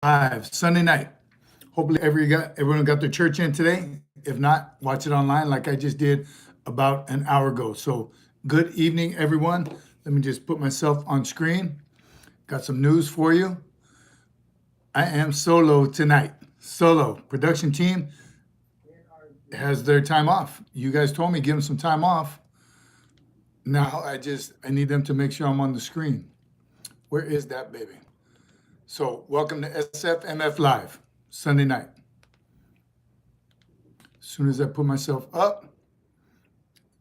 Live Sunday night. Hopefully everyone got their church in today. If not, watch it online like I just did about an hour ago. So good evening, everyone. Let me just put myself on screen. Got some news for you. I am solo tonight. Solo. Production team has their time off. You guys told me give them some time off. Now I need them to make sure I'm on the screen. Where is that baby? So welcome to SFMF Live, Sunday night. As soon as I put myself up,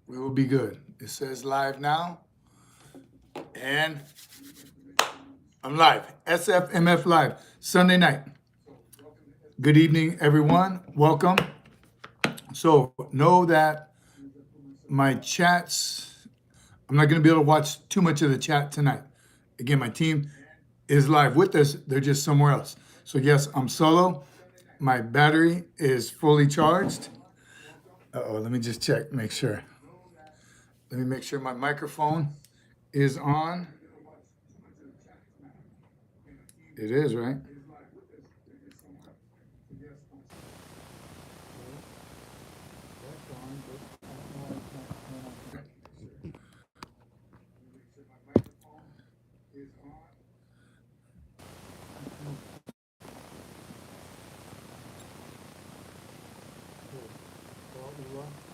we will be good. It says live now, and I'm live. SFMF Live, Sunday night. Good evening, everyone. Welcome. So know that my chats, I'm not going to be able to watch too much of the chat tonight. Again, my team is live with us. They're just somewhere else. So yes, I'm solo. My battery is fully charged. Let me just check, make sure. Let me make sure my microphone is on. It is, right?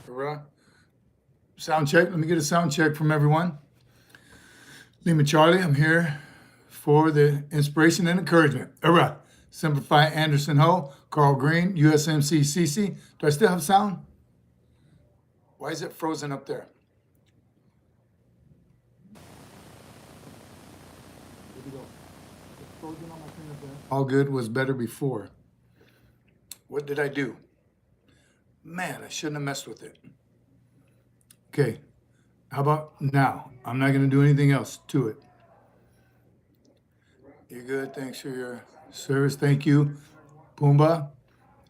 URAH. Sound check. Let me get a sound check from everyone. Lima Charlie, I'm here for the inspiration and encouragement. URAH. Simplify Anderson Ho, Carl Green, USMC Cece. Do I still have sound? Why is it frozen up there? All good was better before. What did I do? Man, I shouldn't have messed with it. Okay, how about now? I'm not gonna do anything else to it. You're good, thanks for your service, thank you. Pumbaa,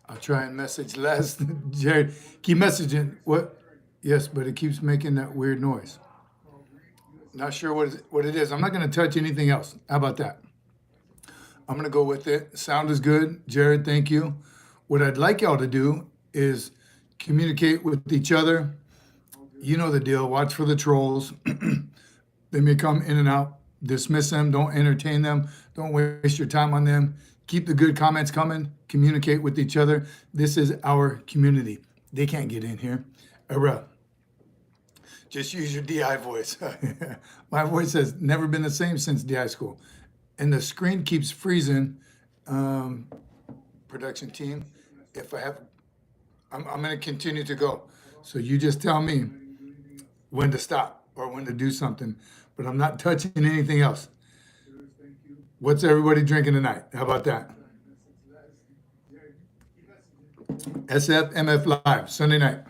I'll try and message less. Jared, keep messaging, what? Yes, but it keeps making that weird noise. Not sure what it is. I'm not gonna touch anything else. How about that? I'm gonna go with it. Sound is good. Jared, thank you. What I'd like y'all to do is communicate with each other. You know the deal. Watch for the trolls. They may come in and out. Dismiss them. Don't entertain them. Don't waste your time on them. Keep the good comments coming. Communicate with each other. This is our community. They can't get in here. URAH. Just use your DI voice. My voice has never been the same since DI school. And the screen keeps freezing. Production team, if I have, I'm going to continue to go. So you just tell me when to stop or when to do something, but I'm not touching anything else. What's everybody drinking tonight? How about that? SFMF Live, Sunday night.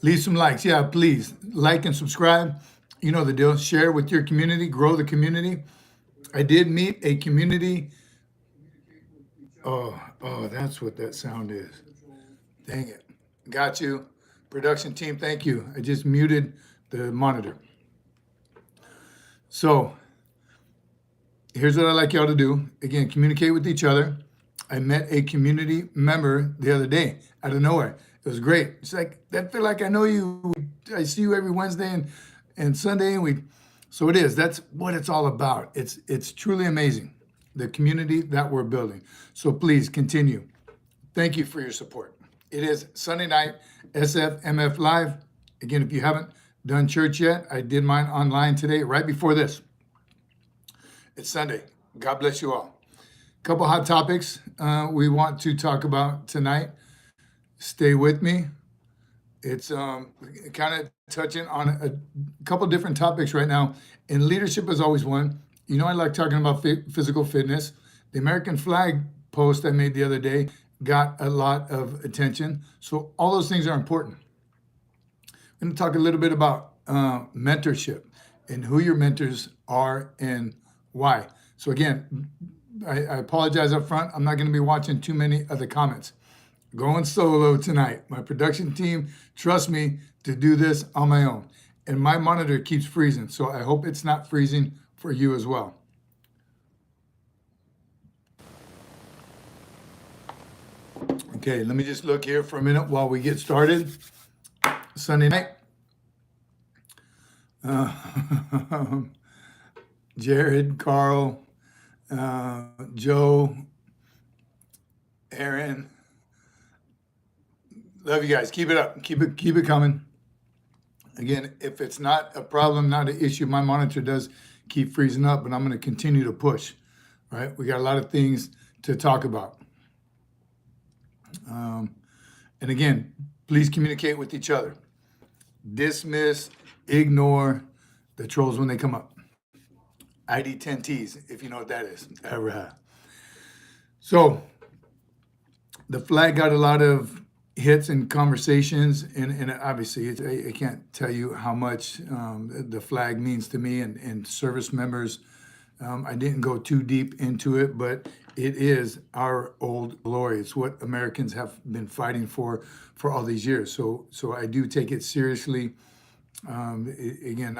Leave some likes. Yeah, please like and subscribe. You know the deal. Share with your community, grow the community. I did meet a community. Oh, that's what that sound is. Dang it. Got you. Production team, thank you. I just muted the monitor. So here's what I'd like y'all to do. Again, communicate with each other. I met a community member the other day out of nowhere. It was great. It's like, I feel like I know you. I see you every Wednesday and Sunday, and so it is. That's what it's all about. It's truly amazing, the community that we're building. So please continue. Thank you for your support. It is Sunday night, SFMF Live. Again, if you haven't done church yet, I did mine online today, right before this. It's Sunday. God bless you all. A couple hot topics we want to talk about tonight. Stay with me. It's kind of touching on a couple different topics right now. And leadership is always one. You know, I like talking about physical fitness. The American flag post I made the other day got a lot of attention. So all those things are important. I'm going to talk a little bit about mentorship and who your mentors are and why. So again, I apologize up front. I'm not going to be watching too many of the comments. Going solo tonight. My production team trusts me to do this on my own. And my monitor keeps freezing, so I hope it's not freezing for you as well. Okay, let me just look here for a minute while we get started. Sunday night. Jared, Carl, Joe, Aaron. Love you guys. Keep it up. Keep it coming. Again, if it's not a problem, not an issue, my monitor does keep freezing up, but I'm going to continue to push. Right? We got a lot of things to talk about. And again, please communicate with each other. Dismiss, ignore the trolls when they come up. ID 10Ts, if you know what that is. So the flag got a lot of hits and conversations, and obviously I can't tell you how much the flag means to me and service members. I didn't go too deep into it, but it is our old glory. It's what Americans have been fighting for all these years. So I do take it seriously. Again,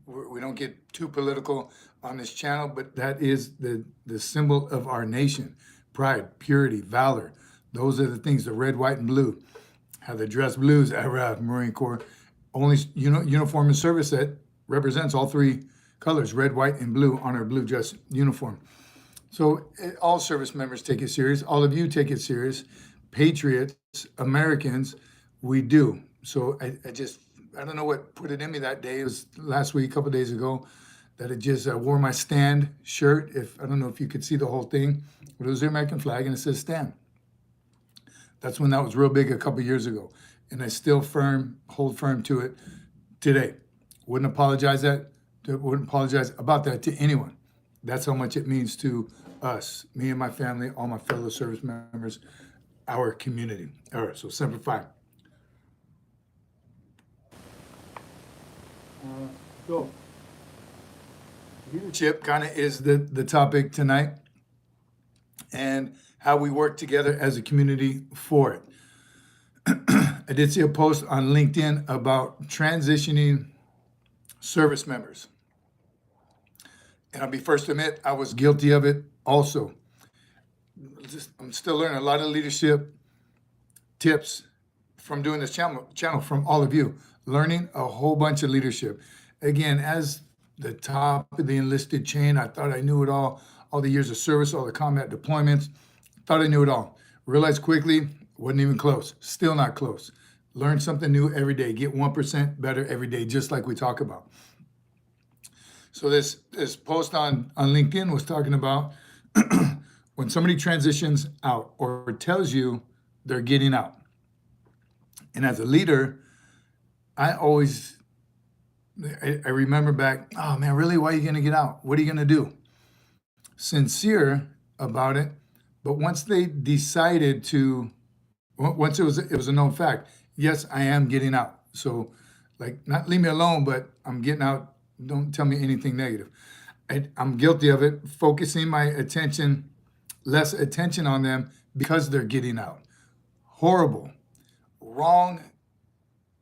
we don't get too political on this channel, but that is the symbol of our nation: pride, purity, valor. Those are the things, the red, white, and blue. How the dress blues, Marine Corps, only uniform and service that represents all three colors, red, white, and blue, on our blue dress uniform. So all service members take it serious. All of you take it serious. Patriots, Americans, we do. So I don't know what put it in me that day. It was last week, a couple of days ago, that it just wore my stand shirt. I don't know if you could see the whole thing, but it was the American flag and it says stand. That's when that was real big a couple of years ago. And I still hold firm to it today. Wouldn't apologize about that to anyone. That's how much it means to us, me and my family, all my fellow service members, our community. All right, so Semper Fi. So leadership kind of is the topic tonight, and how we work together as a community for it. I did see a post on LinkedIn about transitioning service members. And I'll be first to admit, I was guilty of it also. I'm still learning a lot of leadership tips from doing this channel from all of you. Learning a whole bunch of leadership. Again, as the top of the enlisted chain, I thought I knew it all the years of service, all the combat deployments. Thought I knew it all. Realized quickly, wasn't even close. Still not close. Learn something new every day. Get 1% better every day, just like we talk about. So this post on LinkedIn was talking about when somebody transitions out or tells you they're getting out. And as a leader, I remember back, oh man, really, why are you going to get out? What are you going to do? Sincere about it. But once they decided to, once it was a known fact, yes, I am getting out. So like, not leave me alone, but I'm getting out. Don't tell me anything negative. I'm guilty of it, focusing my attention, less attention on them because they're getting out. Horrible, wrong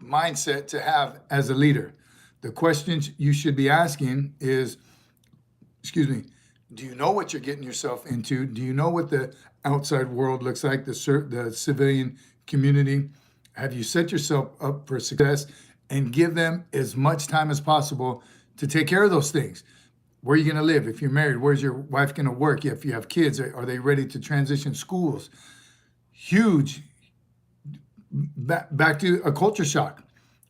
mindset to have as a leader. The questions you should be asking is, do you know what you're getting yourself into? Do you know what the outside world looks like, the civilian community? Have you set yourself up for success? And give them as much time as possible to take care of those things. Where are you going to live? If you're married, where's your wife going to work? If you have kids, are they ready to transition schools? Huge. Back to a culture shock,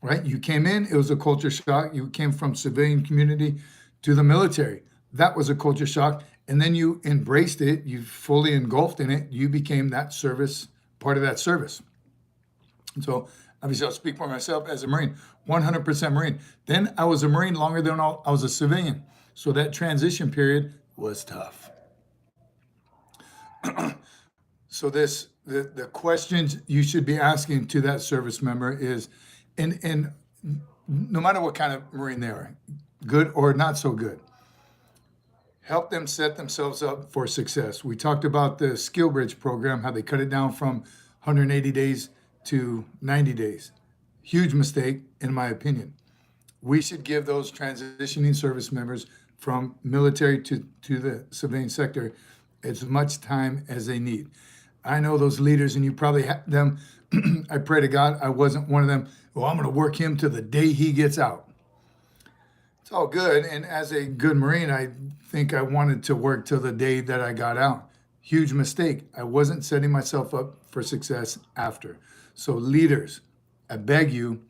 right? You came in, it was a culture shock. You came from civilian community to the military. That was a culture shock. And then you embraced it. You fully engulfed in it. You became that service, part of that service. So obviously I'll speak for myself as a Marine, 100% Marine. Then I was a Marine longer than I was a civilian. So that transition period was tough. So the questions you should be asking to that service member is, and no matter what kind of Marine they are, good or not so good, help them set themselves up for success. We talked about the Skill Bridge program, how they cut it down from 180 days to 90 days. Huge mistake, in my opinion. We should give those transitioning service members from military to the civilian sector as much time as they need. I know those leaders, and you probably have them. I pray to God I wasn't one of them. Well, I'm going to work him to the day he gets out. It's all good. And as a good Marine, I think I wanted to work till the day that I got out. Huge mistake. I wasn't setting myself up for success after. So leaders, I beg you,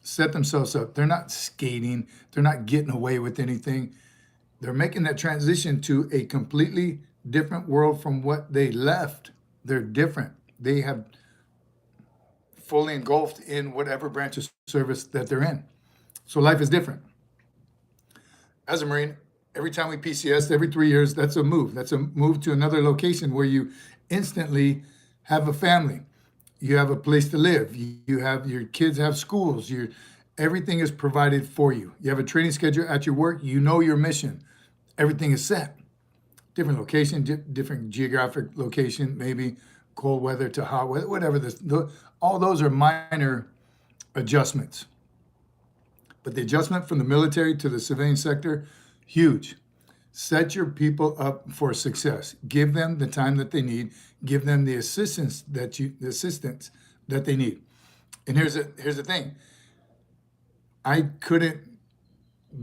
set themselves up. They're not skating. They're not getting away with anything. They're making that transition to a completely different world from what they left. They're different. They have fully engulfed in whatever branch of service that they're in. So life is different. As a Marine, every time we PCS, every 3 years, that's a move. That's a move to another location where you instantly have a family. You have a place to live. You have your kids have schools. Everything is provided for you. You have a training schedule at your work. You know your mission. Everything is set. Different location, different geographic location, maybe cold weather to hot weather, whatever. All those are minor adjustments. But the adjustment from the military to the civilian sector, huge. Set your people up for success. Give them the time that they need. Give them the assistance that they need. And here's the thing. I couldn't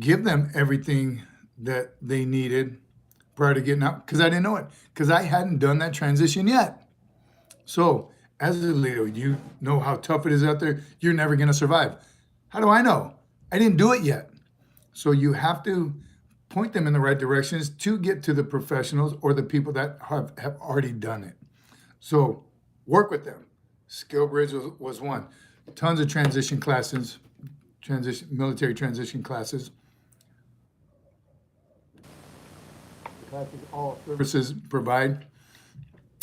give them everything that they needed prior to getting out because I didn't know it, because I hadn't done that transition yet. So as a leader, you know how tough it is out there. You're never going to survive. How do I know? I didn't do it yet. So you have to point them in the right directions to get to the professionals or the people that have already done it. So work with them. Skill Bridge was one. Tons of transition classes, military transition classes. The classes all services provide.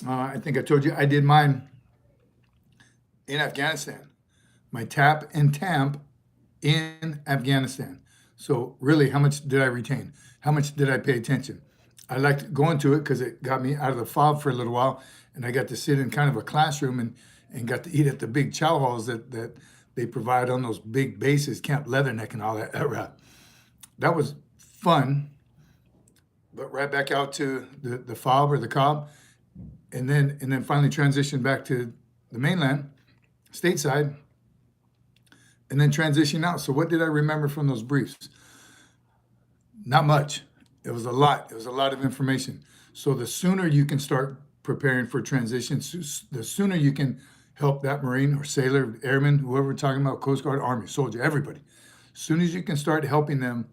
I think I told you I did mine in Afghanistan. My TAP and TAMP in Afghanistan. So really, how much did I retain? How much did I pay attention? I liked going to it because it got me out of the fob for a little while, and I got to sit in kind of a classroom and got to eat at the big chow halls that they provide on those big bases, Camp Leatherneck and all that. That was fun, but right back out to the fob or the cob, and then finally transitioned back to the mainland, stateside, and then transition out. So what did I remember from those briefs? Not much. It was a lot. It was a lot of information. So the sooner you can start preparing for transition, the sooner you can help that Marine or sailor, airman, whoever we're talking about, Coast Guard, Army, soldier, everybody. As soon as you can start helping them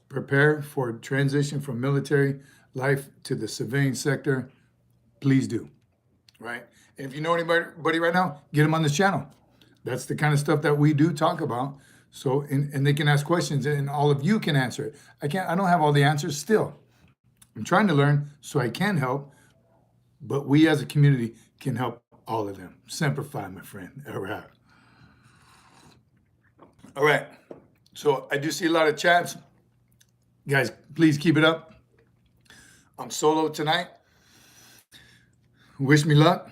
prepare for transition from military life to the civilian sector, please do, right? And if you know anybody right now, get them on this channel. That's the kind of stuff that we do talk about. So, and they can ask questions and all of you can answer it. I don't have all the answers still. I'm trying to learn so I can help, but we as a community can help all of them. Semper Fi, my friend. All right. All right. So I do see a lot of chats. Guys, please keep it up. I'm solo tonight. Wish me luck.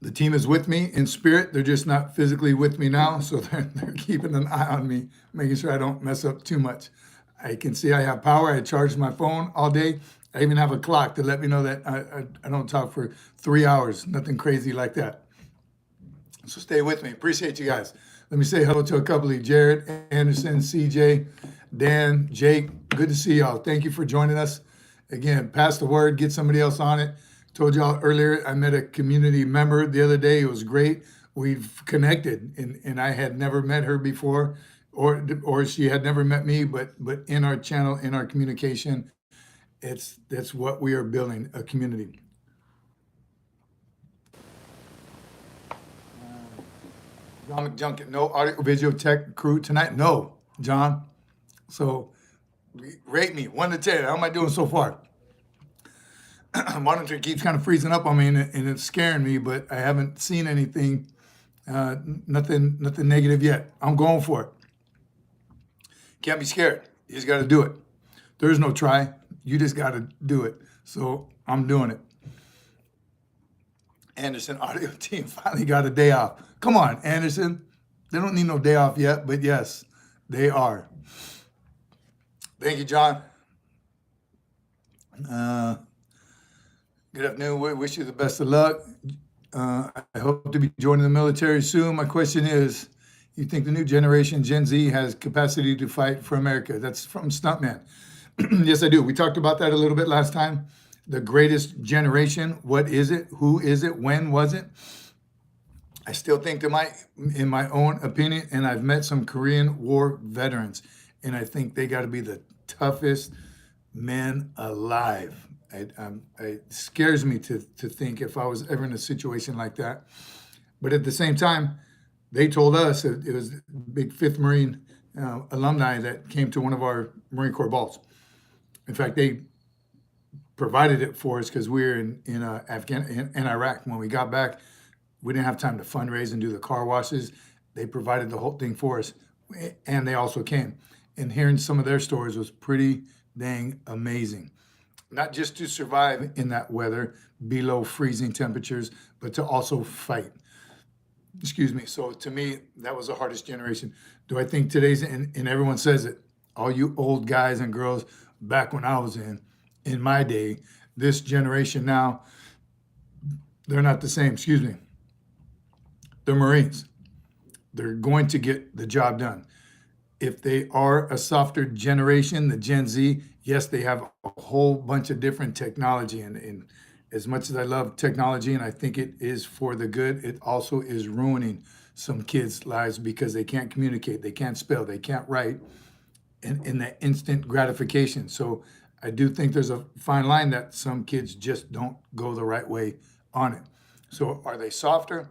The team is with me in spirit. They're just not physically with me now, so they're keeping an eye on me, making sure I don't mess up too much. I can see I have power. I charge my phone all day. I even have a clock to let me know that I don't talk for 3 hours, nothing crazy like that. So stay with me. Appreciate you guys. Let me say hello to a couple of Jared, Anderson, CJ, Dan, Jake. Good to see y'all. Thank you for joining us. Again, pass the word, get somebody else on it. Told y'all earlier, I met a community member the other day. It was great. We've connected, and I had never met her before, or she had never met me, but in our channel, in our communication, that's what we are building, a community. John McJunkin, no audio video tech crew tonight? No, John. So rate me 1 to 10. How am I doing so far? Monitor keeps kind of freezing up on me, and it's scaring me, but I haven't seen anything, nothing negative yet. I'm going for it. Can't be scared. You just got to do it. There's no try. You just got to do it. So I'm doing it. Anderson audio team finally got a day off. Come on, Anderson. They don't need no day off yet, but yes, they are. Thank you, John. Good afternoon. We wish you the best of luck. I hope to be joining the military soon. My question is, you think the new generation, Gen Z, has capacity to fight for America? That's from Stuntman. Yes, I do. We talked about that a little bit last time. The greatest generation, what is it? Who is it? When was it? I still think in my own opinion, and I've met some Korean War veterans, and I think they got to be the toughest men alive. It scares me to think if I was ever in a situation like that. But at the same time, they told us it was big 5th Marine alumni that came to one of our Marine Corps balls. In fact, they provided it for us because we were in Iraq. When we got back, we didn't have time to fundraise and do the car washes. They provided the whole thing for us, and they also came. And hearing some of their stories was pretty dang amazing. Not just to survive in that weather, below freezing temperatures, but to also fight. Excuse me. So to me, that was the hardest generation. Do I think today's, and everyone says it, all you old guys and girls back when I was in my day, this generation now, they're not the same. Excuse me. They're Marines. They're going to get the job done. If they are a softer generation, the Gen Z, yes, they have a whole bunch of different technology. And as much as I love technology and I think it is for the good, it also is ruining some kids' lives because they can't communicate, they can't spell, they can't write in that instant gratification. So I do think there's a fine line that some kids just don't go the right way on it. So are they softer?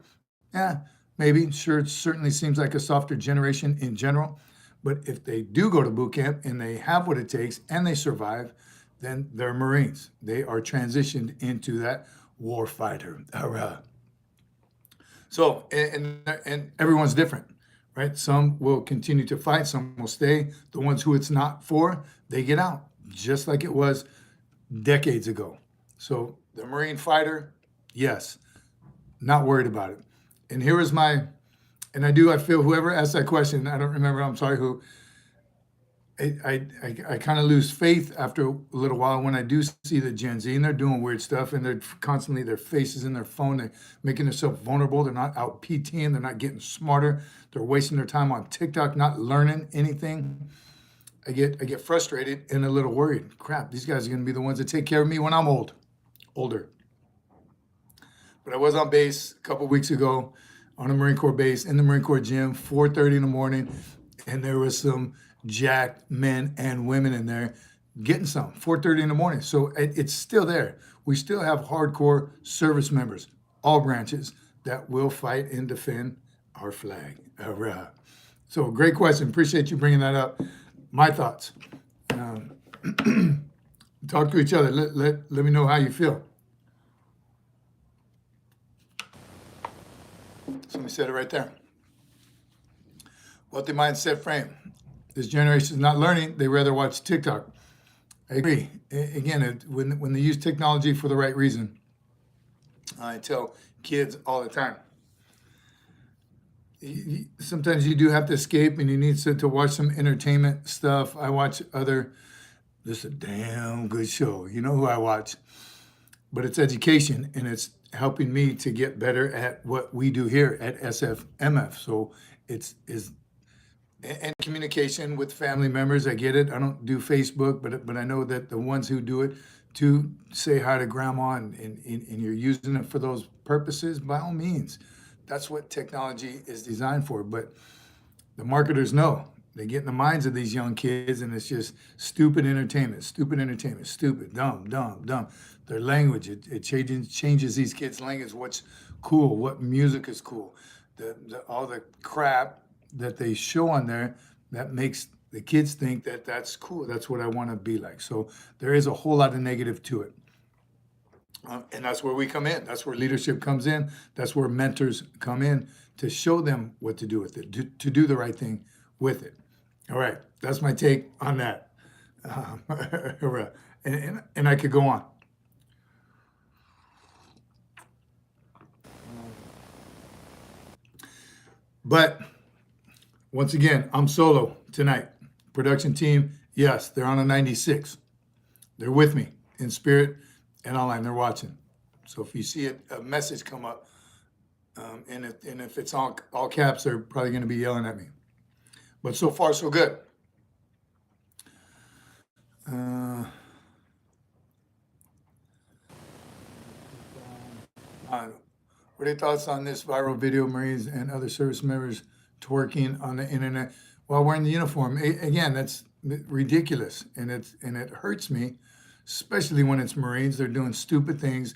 Yeah, maybe. Sure, it certainly seems like a softer generation in general. But if they do go to boot camp and they have what it takes and they survive, then they're Marines. They are transitioned into that war fighter. So, and everyone's different, right? Some will continue to fight, some will stay. The ones who it's not for, they get out, just like it was decades ago. So the Marine fighter, yes, not worried about it. And here is and I feel whoever asked that question, I don't remember, I'm sorry who, I kind of lose faith after a little while when I do see the Gen Z and they're doing weird stuff and they're constantly, their faces in their phone, they're making themselves vulnerable. They're not out PTing, they're not getting smarter. They're wasting their time on TikTok, not learning anything. I get frustrated and a little worried. Crap, these guys are going to be the ones that take care of me when I'm older. But I was on base a couple weeks ago on a Marine Corps base in the Marine Corps gym, 4:30 in the morning, and there was some jacked men and women in there getting some, 4:30 in the morning. So it's still there. We still have hardcore service members, all branches, that will fight and defend our flag. So great question. Appreciate you bringing that up. My thoughts. Talk to each other. Let me know how you feel. Somebody said it right there. Wealthy mindset frame. This generation is not learning. They rather watch TikTok. I agree. Again, when they use technology for the right reason, I tell kids all the time, sometimes you do have to escape and you need to watch some entertainment stuff. I watch this is a damn good show. You know who I watch. But it's education and it's helping me to get better at what we do here at SFMF. So and communication with family members. I get it. I don't do Facebook, but I know that the ones who do it to say hi to grandma and you're using it for those purposes, by all means. That's what technology is designed for. But the marketers know. They get in the minds of these young kids and it's just stupid entertainment, stupid, dumb. Their language, it changes these kids' language, what's cool, what music is cool. All the crap that they show on there that makes the kids think that that's cool. That's what I want to be like. So there is a whole lot of negative to it. And that's where we come in. That's where leadership comes in. That's where mentors come in to show them what to do with it, to do the right thing with it. All right. That's my take on that. And I could go on. But once again, I'm solo tonight. Production team, yes, they're on a 96. They're with me in spirit and online. They're watching. So if you see a message come up, and if it's all caps, they're probably going to be yelling at me. But so far, so good. What are your thoughts on this viral video, Marines and other service members twerking on the internet while wearing the uniform? Again, that's ridiculous, and it hurts me, especially when it's Marines. They're doing stupid things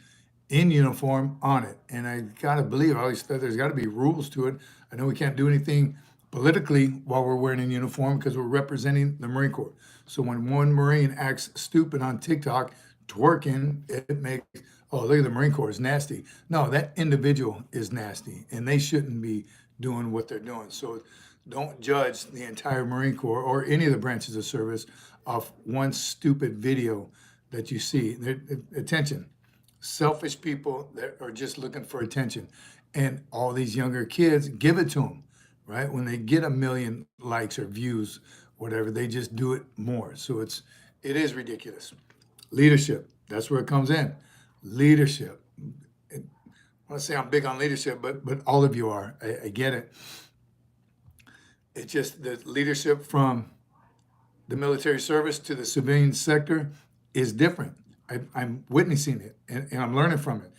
in uniform on it, and I gotta believe. I always thought there's got to be rules to it. I know we can't do anything politically while we're wearing a uniform because we're representing the Marine Corps. So when one Marine acts stupid on TikTok twerking, it makes, oh, look at the Marine Corps is nasty. No, that individual is nasty, and they shouldn't be doing what they're doing. So don't judge the entire Marine Corps or any of the branches of service off one stupid video that you see. Attention, selfish people that are just looking for attention. And all these younger kids, give it to them, right? When they get 1 million likes or views, whatever, they just do it more. So it is ridiculous. Leadership, that's where it comes in. Leadership. I want to say I'm big on leadership, but all of you are. I get it. It's just the leadership from the military service to the civilian sector is different. I'm witnessing it, and I'm learning from it.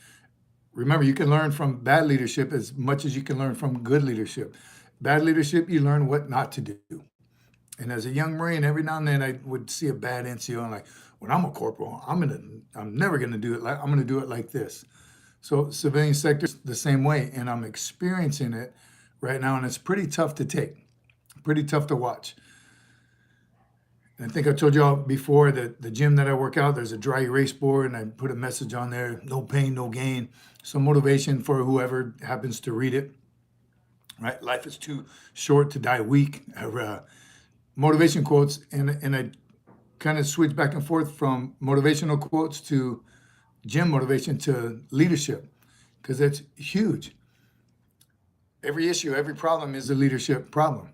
Remember, you can learn from bad leadership as much as you can learn from good leadership. Bad leadership, you learn what not to do. And as a young Marine, every now and then I would see a bad NCO and like, when I'm a corporal, I'm never gonna do it like, I'm gonna do it like this. So civilian sector the same way, and I'm experiencing it right now, and it's pretty tough to take, pretty tough to watch. And I think I told y'all before that the gym that I work out, there's a dry erase board, and I put a message on there: no pain, no gain. Some motivation for whoever happens to read it. Right? Life is too short to die weak. Motivation quotes, and I kind of switch back and forth from motivational quotes to gym motivation to leadership, because it's huge. Every issue, every problem is a leadership problem.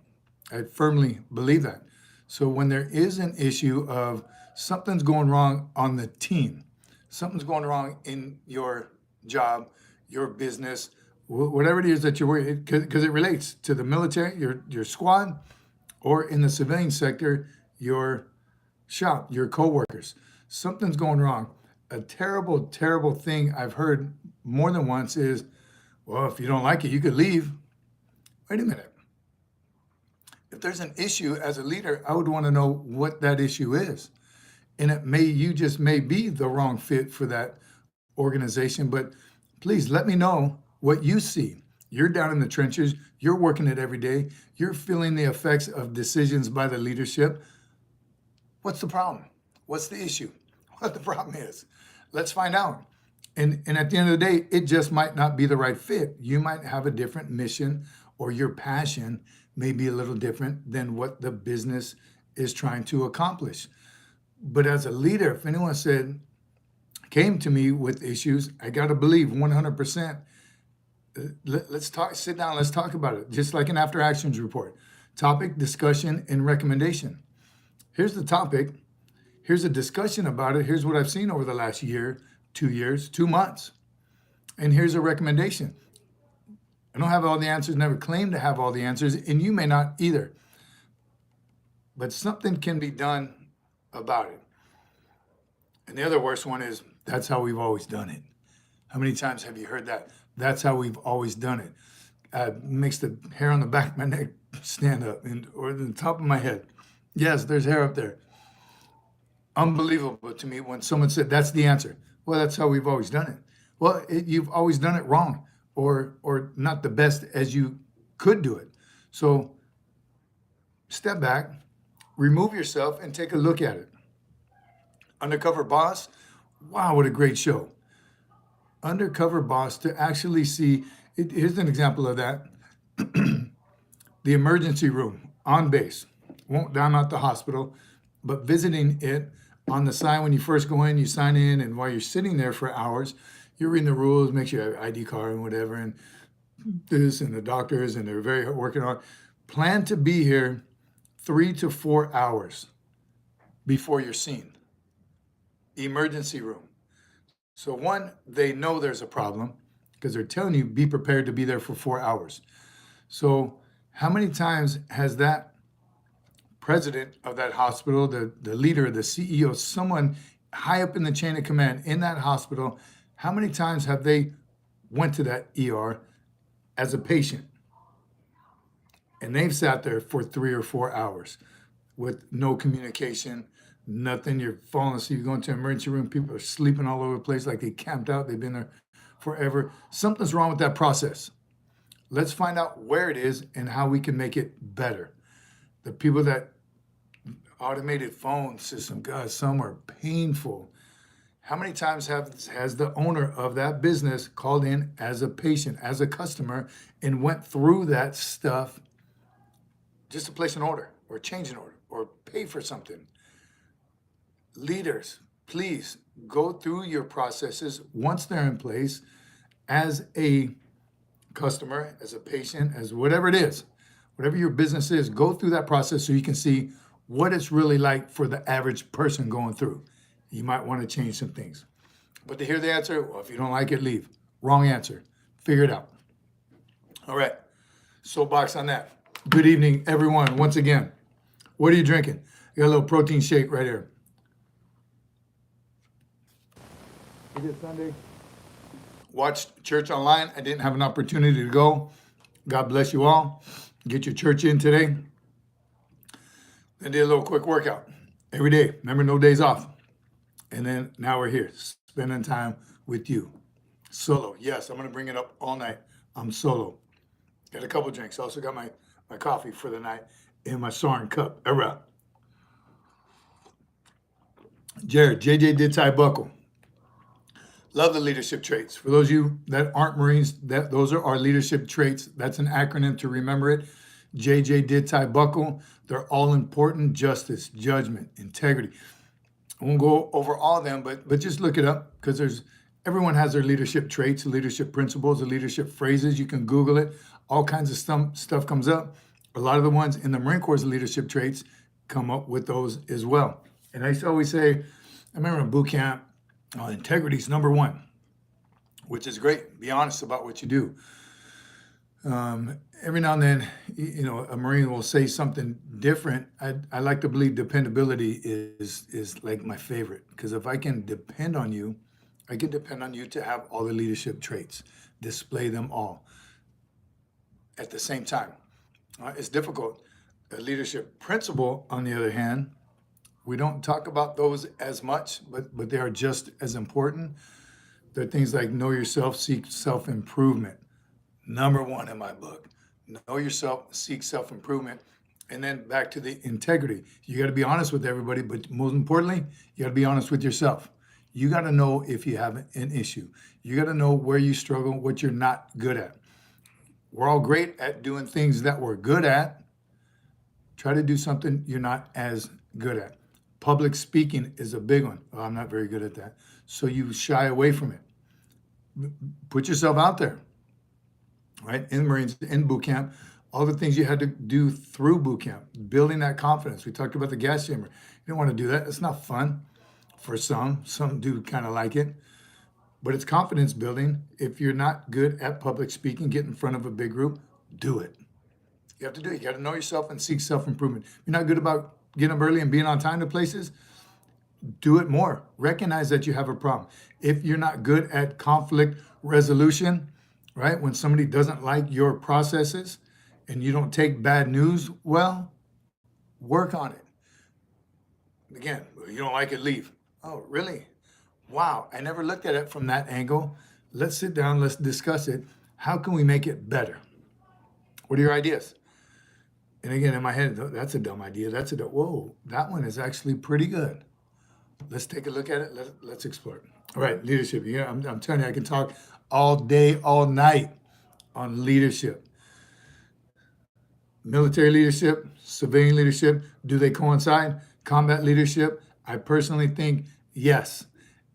I firmly believe that. So when there is an issue of something's going wrong on the team, something's going wrong in your job, your business, whatever it is that you're working, because it relates to the military, your squad, or in the civilian sector, your shop, your coworkers. Something's going wrong. A terrible, terrible thing I've heard more than once is, well, if you don't like it, you could leave. Wait a minute. If there's an issue as a leader, I would want to know what that issue is. And you just may be the wrong fit for that organization, but please let me know what you see. You're down in the trenches, you're working it every day, you're feeling the effects of decisions by the leadership. What's the problem? What's the issue? What the problem is? Let's find out. And at the end of the day, it just might not be the right fit. You might have a different mission, or your passion may be a little different than what the business is trying to accomplish. But as a leader, if anyone came to me with issues, I got to believe 100%. Let's talk, sit down, let's talk about it. Just like an after actions report. Topic, discussion, and recommendation. Here's the topic. Here's a discussion about it. Here's what I've seen over the last year, 2 years, 2 months. And here's a recommendation. I don't have all the answers, never claim to have all the answers, and you may not either. But something can be done about it. And the other worst one is, that's how we've always done it. How many times have you heard that? That's how we've always done it. Makes the hair on the back of my neck stand up, or the top of my head. Yes, there's hair up there. Unbelievable to me when someone said, that's the answer. Well, that's how we've always done it. Well, you've always done it wrong, or not the best as you could do it. So step back, remove yourself, and take a look at it. Undercover Boss, wow, what a great show. Undercover Boss, to actually see, here's an example of that. The emergency room on base, won't down at the hospital, but visiting it on the sign when you first go in, you sign in, and while you're sitting there for hours, you're reading the rules, make sure you have your ID card and whatever, and this, and the doctors, and they're very working on. Plan to be here 3 to 4 hours before you're seen. Emergency room. So one, they know there's a problem because they're telling you, be prepared to be there for 4 hours. So how many times has that president of that hospital, the leader, the CEO, someone high up in the chain of command in that hospital, how many times have they went to that ER as a patient and they've sat there for 3 or 4 hours with no communication, nothing? You're falling asleep, you go into an emergency room, people are sleeping all over the place like they camped out, they've been there forever. Something's wrong with that process. Let's find out where it is and how we can make it better. The people that automated phone system, God, some are painful. How many times has the owner of that business called in as a patient, as a customer, and went through that stuff just to place an order or change an order or pay for something? Leaders, please go through your processes once they're in place as a customer, as a patient, as whatever it is, whatever your business is, go through that process so you can see what it's really like for the average person going through. You might want to change some things. But to hear the answer, well, if you don't like it, leave. Wrong answer. Figure it out. All right. Soapbox on that. Good evening, everyone. Once again, what are you drinking? You got a little protein shake right here. It is Sunday. Watched church online. I didn't have an opportunity to go. God bless you all. Get your church in today. Then did a little quick workout every day. Remember, no days off. And then now we're here, spending time with you. Solo. Yes, I'm going to bring it up all night. I'm solo. Got a couple drinks. Also got my coffee for the night in my Soren cup. All right. Jared, JJ did tie buckle. Love the leadership traits. For those of you that aren't Marines, those are our leadership traits. That's an acronym to remember it. JJ did tie buckle. They're all important: justice, judgment, integrity. I won't go over all of them, but just look it up, because everyone has their leadership traits, leadership principles, the leadership phrases. You can Google it. All kinds of stuff comes up. A lot of the ones in the Marine Corps' leadership traits come up with those as well. And I used to always say, I remember in boot camp, integrity is number one, which is great. Be honest about what you do. Every now and then, a Marine will say something different. I like to believe dependability is like my favorite, because if I can depend on you, I can depend on you to have all the leadership traits, display them all at the same time. It's difficult. A leadership principle, on the other hand, we don't talk about those as much, but they are just as important. They're things like know yourself, seek self-improvement. Number one in my book. Know yourself, seek self-improvement. And then back to the integrity. You got to be honest with everybody, but most importantly, you got to be honest with yourself. You got to know if you have an issue. You got to know where you struggle, what you're not good at. We're all great at doing things that we're good at. Try to do something you're not as good at. Public speaking is a big one. Oh, I'm not very good at that. So you shy away from it. Put yourself out there. Right? In the Marines, in boot camp, all the things you had to do through boot camp, building that confidence. We talked about the gas chamber. You don't want to do that. It's not fun for some. Some do kind of like it. But it's confidence building. If you're not good at public speaking, get in front of a big group, do it. You have to do it. You got to know yourself and seek self-improvement. If you're not good about getting up early and being on time to places, do it more. Recognize that you have a problem. If you're not good at conflict resolution, right? When somebody doesn't like your processes and you don't take bad news well, work on it. Again, you don't like it, leave. Oh, really? Wow, I never looked at it from that angle. Let's sit down, let's discuss it. How can we make it better? What are your ideas? And again, in my head, that's a dumb idea. Whoa, that one is actually pretty good. Let's take a look at it. Let's explore it. All right, leadership. Yeah, I'm telling you, I can talk all day, all night on leadership. Military leadership, civilian leadership, do they coincide? Combat leadership, I personally think yes.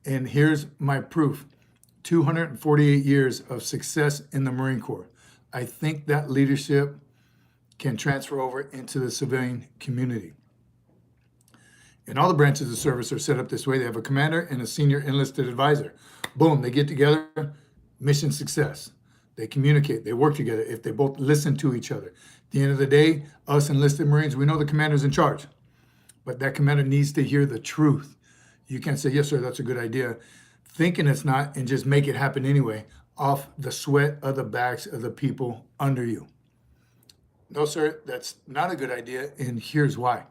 And here's my proof. 248 years of success in the Marine Corps. I think that leadership can transfer over into the civilian community. And all the branches of service are set up this way. They have a commander and a senior enlisted advisor. Boom, they get together, mission success. They communicate, they work together if they both listen to each other. At the end of the day, us enlisted Marines, we know the commander's in charge, but that commander needs to hear the truth. You can't say, yes, sir, that's a good idea, thinking it's not, and just make it happen anyway, off the sweat of the backs of the people under you. No, sir, that's not a good idea, and here's why.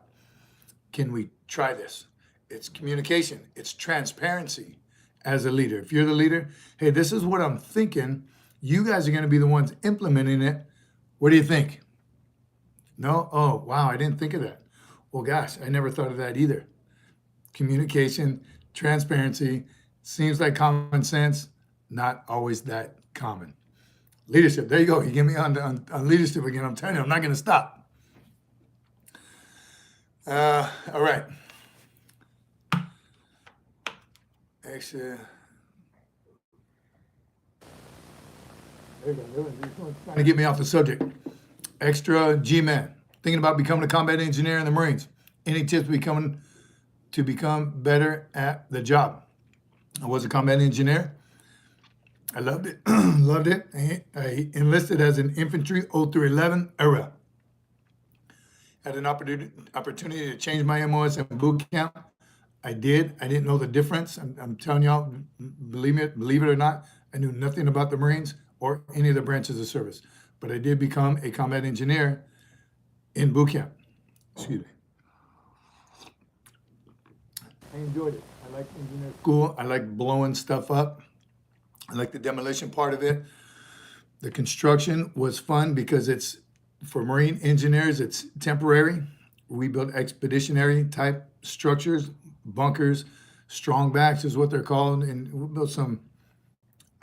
Can we try this? It's communication. It's transparency as a leader. If you're the leader, hey, this is what I'm thinking. You guys are going to be the ones implementing it. What do you think? No? Oh, wow, I didn't think of that. Well, gosh, I never thought of that either. Communication, transparency, seems like common sense, not always that common. Leadership, there you go. You get me on leadership again. I'm telling you, I'm not going to stop. All right. Extra. There you go. Trying to get me off the subject. Extra G-Man. Thinking about becoming a combat engineer in the Marines. Any tips to become better at the job? I was a combat engineer. I loved it. Loved it. I enlisted as an infantry 0 through 11 era. Had an opportunity to change my MOS in boot camp. I did. I didn't know the difference. I'm telling y'all, believe it or not, I knew nothing about the Marines or any of the branches of service. But I did become a combat engineer in boot camp. Excuse me. I enjoyed it. I like engineer school. I like blowing stuff up. I like the demolition part of it. The construction was fun because it's, for Marine engineers, it's temporary. We built expeditionary type structures, bunkers, strongbacks is what they're called, and we built some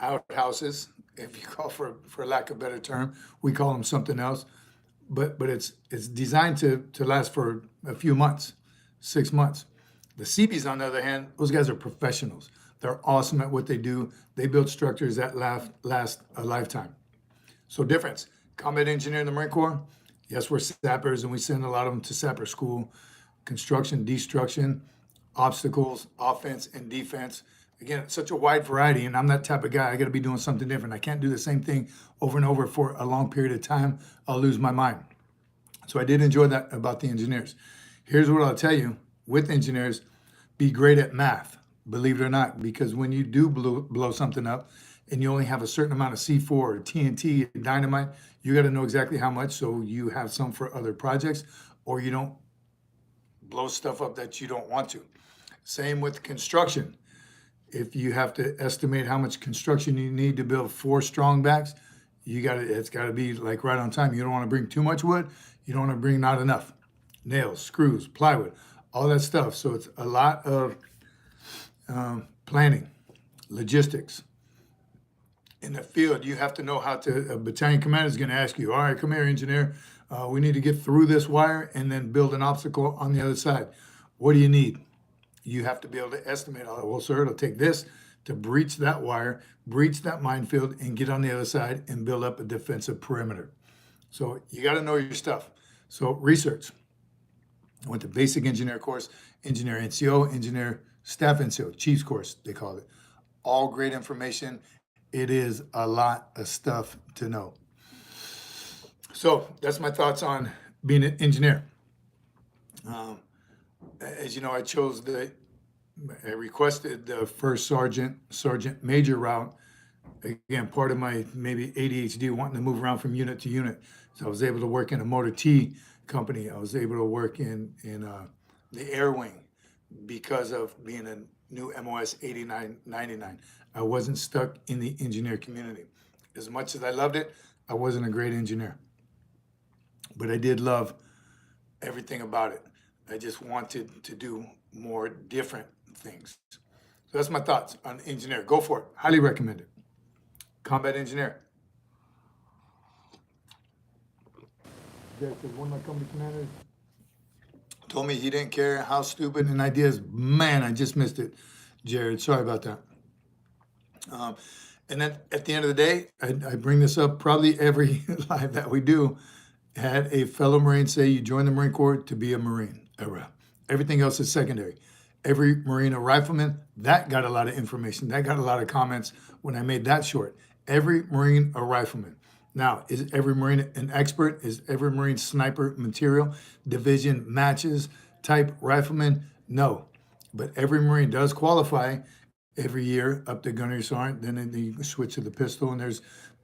outhouses, if you call for lack of a better term. We call them something else, but it's designed to last for a few months, 6 months. The Seabees, on the other hand, those guys are professionals. They're awesome at what they do. They build structures that last a lifetime. So difference. Combat engineer in the Marine Corps, yes, we're sappers, and we send a lot of them to sapper school. Construction, destruction, obstacles, offense, and defense. Again, it's such a wide variety, and I'm that type of guy. I got to be doing something different. I can't do the same thing over and over for a long period of time. I'll lose my mind. So I did enjoy that about the engineers. Here's what I'll tell you. With engineers, be great at math, believe it or not, because when you do blow something up and you only have a certain amount of C4 or TNT, dynamite, you got to know exactly how much so you have some for other projects, or you don't blow stuff up that you don't want to. Same with construction. If you have to estimate how much construction you need to build 4 strong backs, it's got to be like right on time. You don't want to bring too much wood. You don't want to bring not enough. Nails, screws, plywood, all that stuff. So it's a lot of planning, logistics. In the field, you have to know how to, a battalion commander is going to ask you, all right, come here, engineer. We need to get through this wire and then build an obstacle on the other side. What do you need? You have to be able to estimate, well, sir, it'll take this to breach that wire, breach that minefield, and get on the other side and build up a defensive perimeter. So you got to know your stuff. So research. I went to basic engineer course, engineer NCO, engineer staff NCO, chief's course, they call it. All great information. It is a lot of stuff to know. So that's my thoughts on being an engineer. As you know, I requested the first sergeant major route. Again, part of my maybe ADHD, wanting to move around from unit to unit. So I was able to work in a motor T company. I was able to work in the air wing because of being a new MOS 8999. I wasn't stuck in the engineer community. As much as I loved it, I wasn't a great engineer. But I did love everything about it. I just wanted to do more different things. So that's my thoughts on engineer. Go for it. Highly recommend it. Combat engineer. One of my company commanders told me he didn't care how stupid an idea is. Man, I just missed it, Jared. Sorry about that. And then at the end of the day, I bring this up probably every live that we do. Had a fellow Marine say, you join the Marine Corps to be a Marine. Everything else is secondary. Every Marine a rifleman, that got a lot of information. That got a lot of comments when I made that short. Every Marine a rifleman. Now, is every Marine an expert? Is every Marine sniper material, division matches, type rifleman? No. But every Marine does qualify every year up to gunnery sergeant. Then you switch to the pistol,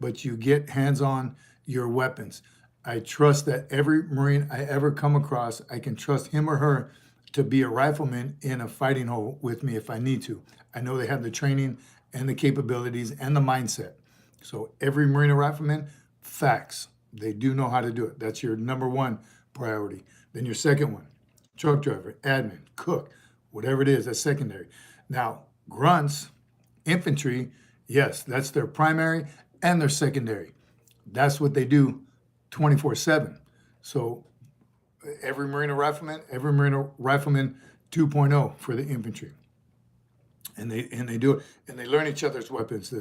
but you get hands on your weapons. I trust that every Marine I ever come across, I can trust him or her to be a rifleman in a fighting hole with me if I need to. I know they have the training and the capabilities and the mindset. So every Marine or rifleman, facts. They do know how to do it. That's your number one priority. Then your second one, truck driver, admin, cook, whatever it is, that's secondary. Now, grunts, infantry, yes, that's their primary and their secondary. That's what they do 24/7. So every Marine or rifleman 2.0 for the infantry. And they do it, and they learn each other's weapons.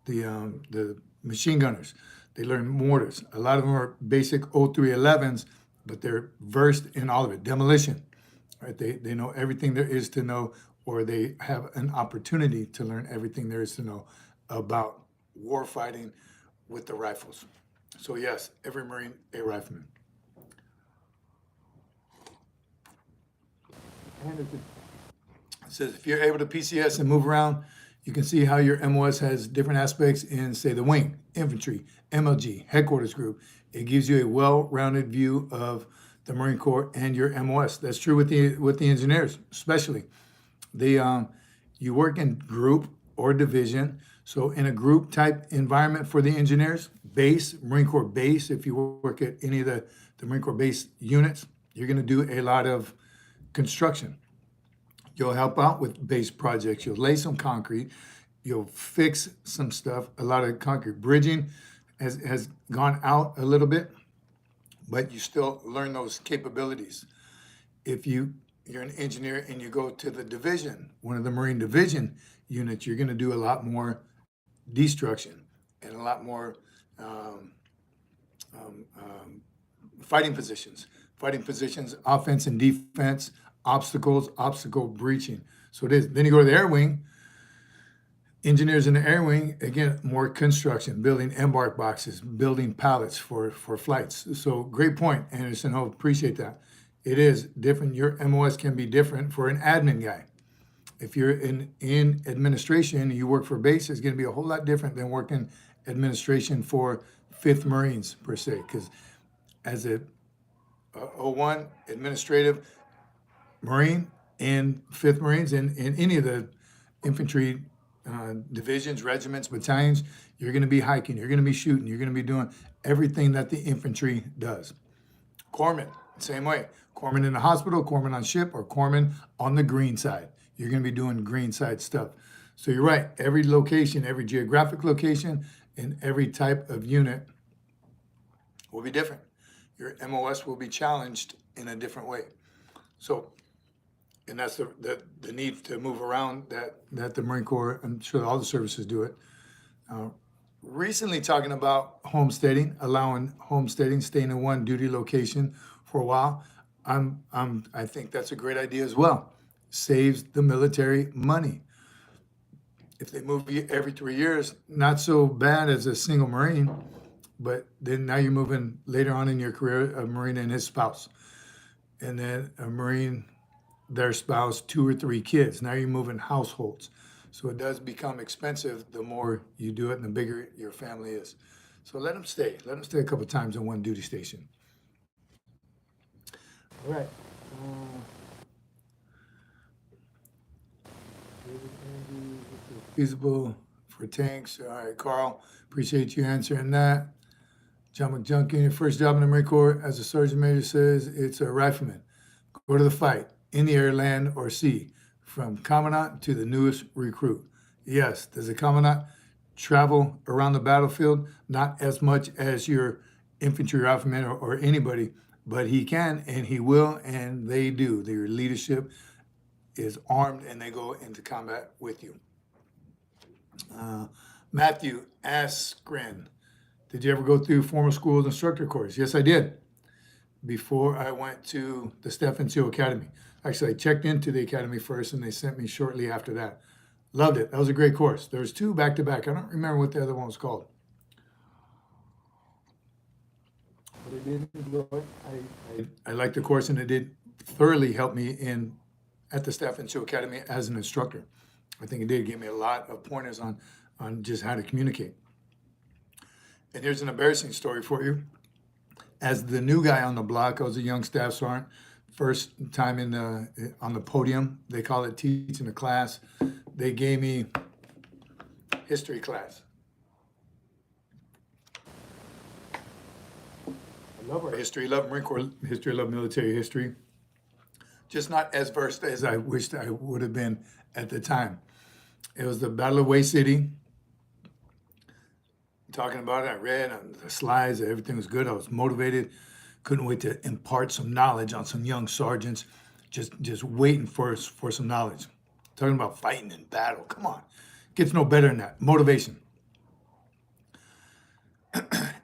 The machine gunners, they learn mortars. A lot of them are basic 0311s, but they're versed in all of it. Demolition, right? They know everything there is to know, or they have an opportunity to learn everything there is to know about war fighting with the rifles. So yes, every Marine a rifleman. It says if you're able to PCS and move around, you can see how your MOS has different aspects in, say, the wing, infantry, MLG, headquarters group. It gives you a well-rounded view of the Marine Corps and your MOS. That's true with the engineers, especially. You work in group or division. So in a group type environment for the engineers, base, Marine Corps base, if you work at any of the Marine Corps base units, you're going to do a lot of construction. You'll help out with base projects. You'll lay some concrete. You'll fix some stuff. A lot of concrete bridging has gone out a little bit, but you still learn those capabilities. If you're an engineer and you go to the division, one of the Marine division units, you're going to do a lot more destruction and a lot more fighting positions, offense and defense, obstacle breaching. So it is. Then you go to the air wing. Engineers in the air wing, again, more construction, building embark boxes, building pallets for flights. So great point, Anderson. Oh, appreciate that. It is different. Your MOS can be different for an admin guy. If you're in administration and you work for base, it's going to be a whole lot different than working administration for 5th Marines per se. Because as a 01 administrative Marine and 5th Marines and any of the infantry divisions, regiments, battalions, you're going to be hiking, you're going to be shooting, you're going to be doing everything that the infantry does. Corpsman, same way. Corpsman in the hospital, corpsman on ship, or corpsman on the green side. You're going to be doing green side stuff. So you're right. Every location, every geographic location, and every type of unit will be different. Your MOS will be challenged in a different way. So, and that's the need to move around that the Marine Corps, I'm sure all the services do it. Recently talking about homesteading, allowing homesteading, staying in one duty location for a while. I think that's a great idea as well. Saves the military money. If they move you every 3 years, not so bad as a single Marine, but then now you're moving later on in your career, a Marine and his spouse. And then a Marine, their spouse, 2 or 3 kids. Now you're moving households. So it does become expensive the more you do it and the bigger your family is. So let them stay. Let them stay a couple times in one duty station. All right. Feasible for tanks. All right, Carl, appreciate you answering that. John McJunkin, your first job in the Marine Corps as a sergeant major says it's a rifleman. Go to the fight, in the air, land, or sea, from commandant to the newest recruit. Yes, does a commandant travel around the battlefield? Not as much as your infantry rifleman or anybody, but he can and he will, and they do. Their leadership is armed and they go into combat with you. Matthew Askren, did you ever go through formal school instructor course? Yes, I did. before I went to the Steph and Seal Academy. Actually, I checked into the academy first, and they sent me shortly after that. Loved it. That was a great course. There's two back to back. I don't remember what the other one was called. But I did enjoy it. I liked the course, and it did thoroughly help me at the Steph and Seal Academy as an instructor. I think it did give me a lot of pointers on just how to communicate. And here's an embarrassing story for you. As the new guy on the block, I was a young staff sergeant. First time on the podium, they call it teaching a class. They gave me history class. I love our history, love Marine Corps history, love military history. Just not as versed as I wished I would have been at the time. It was the Battle of Way City. Talking about it, I read on the slides, everything was good. I was motivated. Couldn't wait to impart some knowledge on some young sergeants, just waiting for some knowledge. Talking about fighting in battle, come on. Gets no better than that, motivation.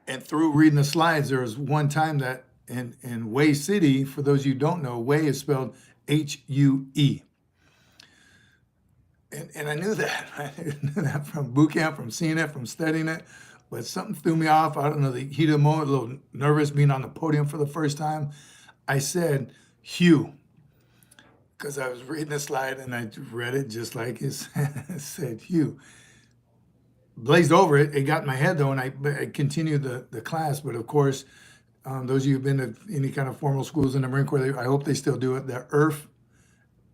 And through reading the slides, there was one time that in Way City, for those of you who don't know, Way is spelled H-U-E. And I knew that. I knew that from boot camp, from seeing it, from studying it. But something threw me off. I don't know, the heat of the moment, a little nervous being on the podium for the first time. I said, Hugh, because I was reading the slide and I read it just like it said, Hugh. Blazed over it. It got in my head though, and I continued the class. But of course, those of you who've been to any kind of formal schools in the Marine Corps, I hope they still do it. The IRF,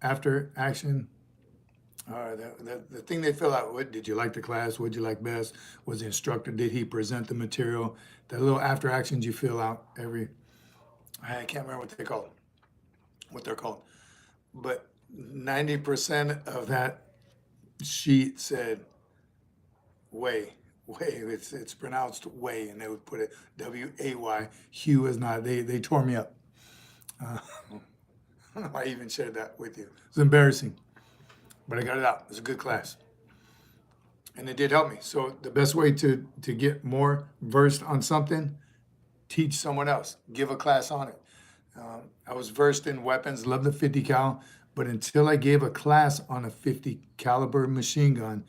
after action. The thing they fill out, what did you like the class? What did you like best? Was the instructor, did he present the material? The little after actions you fill out I can't remember what they're called. But 90% of that sheet said way. It's pronounced way, and they would put it W-A-Y. Hugh is not. They tore me up. I don't know why I even shared that with you. It's embarrassing. But I got it out. It was a good class. And it did help me. So the best way to get more versed on something, teach someone else. Give a class on it. I was versed in weapons, loved the 50 cal, but until I gave a class on a 50 caliber machine gun,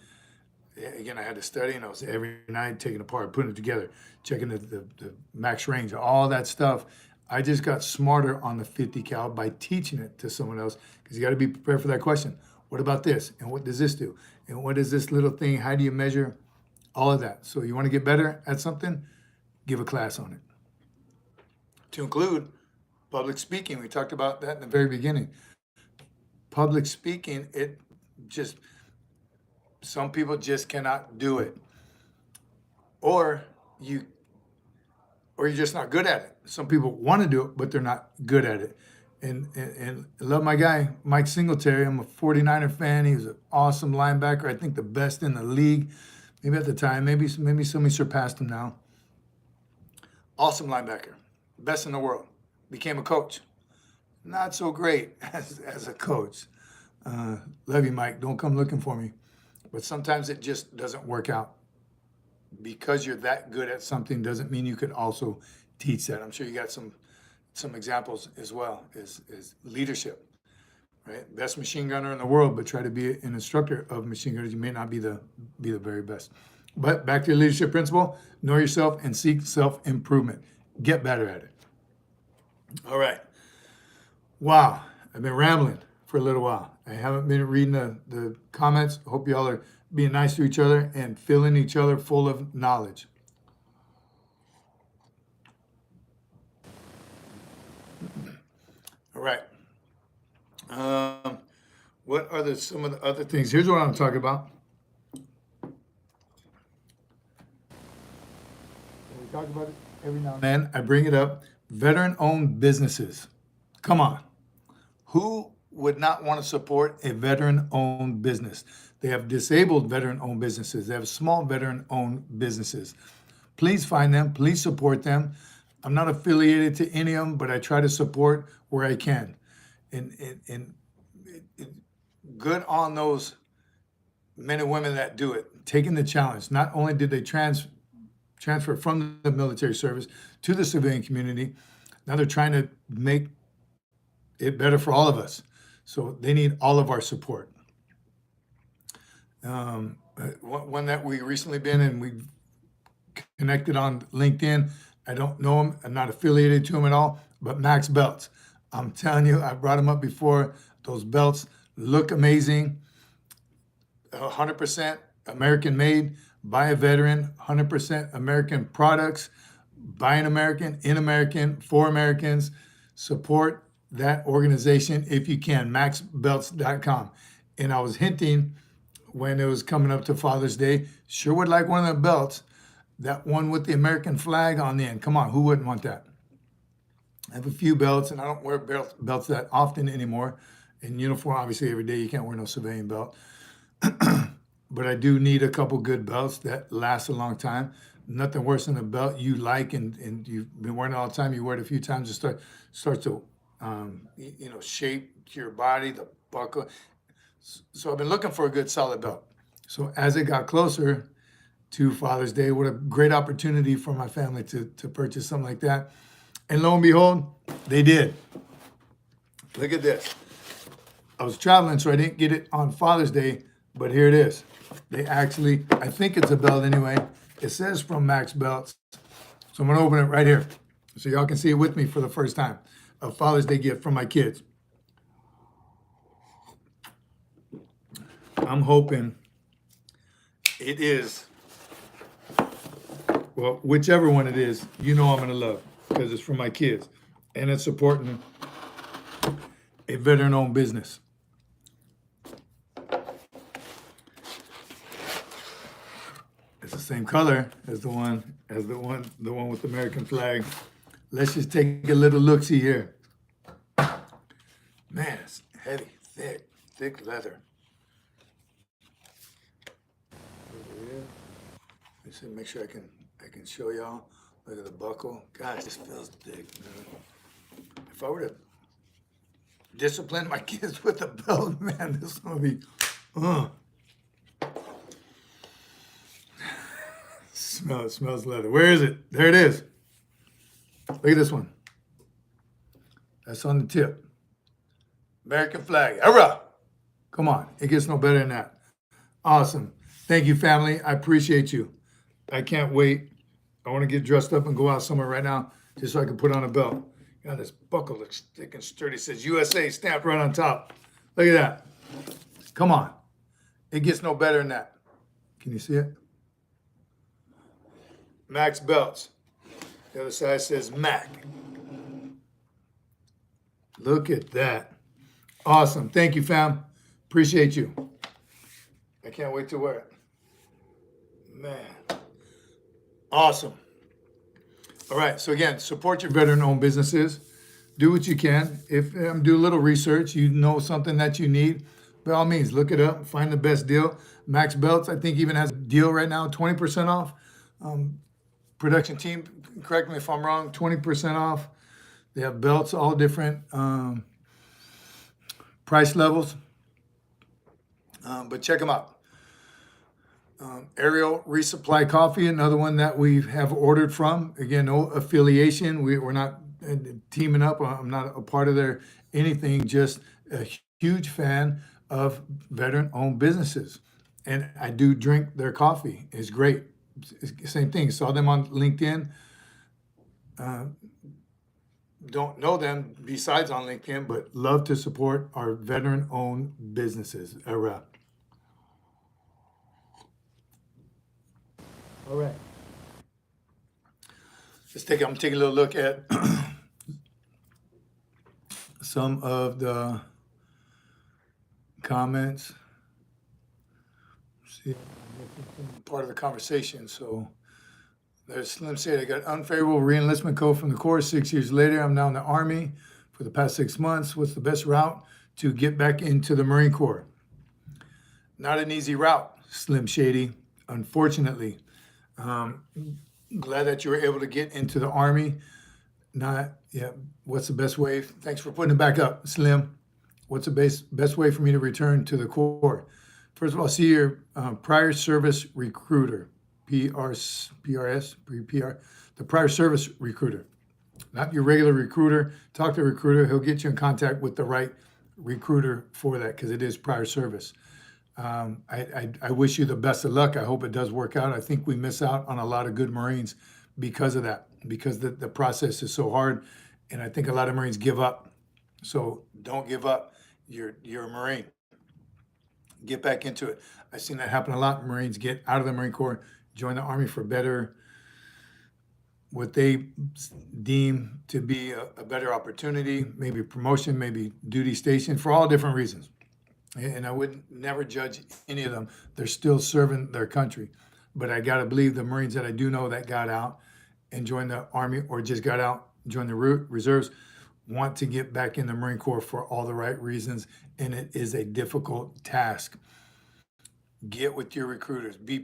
again, I had to study, and I was every night taking it apart, putting it together, checking the max range, all that stuff. I just got smarter on the 50 cal by teaching it to someone else, because you got to be prepared for that question. What about this? And what does this do? And what is this little thing? How do you measure all of that? So you want to get better at something? Give a class on it. To include public speaking. We talked about that in the very beginning. Public speaking, some people just cannot do it. Or you're just not good at it. Some people want to do it, but they're not good at it. And I love my guy, Mike Singletary. I'm a 49er fan. He was an awesome linebacker. I think the best in the league. Maybe at the time, maybe somebody surpassed him now. Awesome linebacker, best in the world. Became a coach. Not so great as a coach. Love you, Mike. Don't come looking for me. But sometimes it just doesn't work out. Because you're that good at something doesn't mean you can also teach that. I'm sure you got some examples as well, is leadership, right? Best machine gunner in the world, but try to be an instructor of machine gunners. You may not be the very best. But back to your leadership principle, know yourself and seek self-improvement. Get better at it. All right. Wow, I've been rambling for a little while. I haven't been reading the comments. Hope y'all are being nice to each other and filling each other full of knowledge. All right. What are some of the other things? Here's what I'm talking about. We talk about it every now and then. I bring it up. Veteran-owned businesses. Come on. Who would not want to support a veteran-owned business? They have disabled veteran-owned businesses. They have small veteran-owned businesses. Please find them. Please support them. I'm not affiliated to any of them, but I try to support where I can. And good on those men and women that do it, taking the challenge. Not only did they transfer from the military service to the civilian community, Now they're trying to make it better for all of us. So they need all of our support. One that we recently been and we connected on LinkedIn. I don't know him. I'm not affiliated to him at all, but Max Belts. I'm telling you, I brought him up before. Those belts look amazing. 100% American made by a veteran, 100% American products, by an American, in American, for Americans. Support that organization if you can, maxbelts.com. And I was hinting when it was coming up to Father's Day, sure would like one of the belts, that one with the American flag on the end. Come on, who wouldn't want that? I have a few belts, and I don't wear belts that often anymore. In uniform, obviously, every day you can't wear no civilian belt. But I do need a couple good belts that last a long time. Nothing worse than a belt you like and you've been wearing it all the time. You wear it a few times, it starts to shape your body, the buckle. So I've been looking for a good solid belt. So as it got closer to Father's Day, what a great opportunity for my family to purchase something like that. And lo and behold, they did. Look at this. I was traveling, so I didn't get it on Father's Day, but here it is. They actually, I think it's a belt anyway. It says from Max Belts. So I'm gonna open it right here so y'all can see it with me for the first time. A Father's Day gift from my kids. I'm hoping it is, well, whichever one it is, you know I'm gonna love because it's from my kids and it's supporting a veteran-owned business. It's the same color as the one with the American flag. Let's just take a little look-see here. Man, it's heavy, thick leather. Let me make sure I can show y'all. Look at the buckle. Gosh, this feels thick, man. If I were to discipline my kids with a belt, man, this is gonna be, It smells leather. Where is it? There it is. Look at this one. That's on the tip. American flag. Hurrah! Come on, it gets no better than that. Awesome. Thank you, family. I appreciate you. I can't wait. I want to get dressed up and go out somewhere right now just so I can put on a belt. God, this buckle looks thick and sturdy. It says USA stamped right on top. Look at that. Come on. It gets no better than that. Can you see it? Max Belts. The other side says Mac. Look at that. Awesome. Thank you, fam. Appreciate you. I can't wait to wear it. Man. Awesome. All right. So again, support your veteran-owned businesses. Do what you can. If do a little research, you know something that you need, by all means, look it up. Find the best deal. Max Belts, I think, even has a deal right now, 20% off. Production team, correct me if I'm wrong, 20% off. They have belts, all different price levels. But check them out. Ariel Resupply Coffee, another one that we have ordered from. Again, no affiliation. We're not teaming up. I'm not a part of their anything, just a huge fan of veteran-owned businesses. And I do drink their coffee. It's great. Same thing. Saw them on LinkedIn. Don't know them besides on LinkedIn, but love to support our veteran-owned businesses. URAH. All right. I'm taking a little look at some of the comments. See, part of the conversation. So there's Slim said, I got unfavorable reenlistment code from the Corps 6 years later. I'm now in the Army for the past 6 months. What's the best route to get back into the Marine Corps? Not an easy route, Slim Shady, unfortunately. Glad that you were able to get into the Army. What's the best way? Thanks for putting it back up, Slim. What's the best way for me to return to the Corps? First of all, see your prior service recruiter, the prior service recruiter. not your regular recruiter. Talk to a recruiter. He'll get you in contact with the right recruiter for that because it is prior service. I wish you the best of luck. I hope it does work out. I think we miss out on a lot of good Marines because of that, because the process is so hard. And I think a lot of Marines give up. So don't give up. You're a Marine. Get back into it. I've seen that happen a lot. Marines get out of the Marine Corps, join the Army for better, what they deem to be a better opportunity, maybe promotion, maybe duty station, for all different reasons. And I would never judge any of them. They're still serving their country. But I got to believe the Marines that I do know that got out and joined the Army or just got out, joined the Reserves, want to get back in the Marine Corps for all the right reasons. And it is a difficult task. Get with your recruiters. Be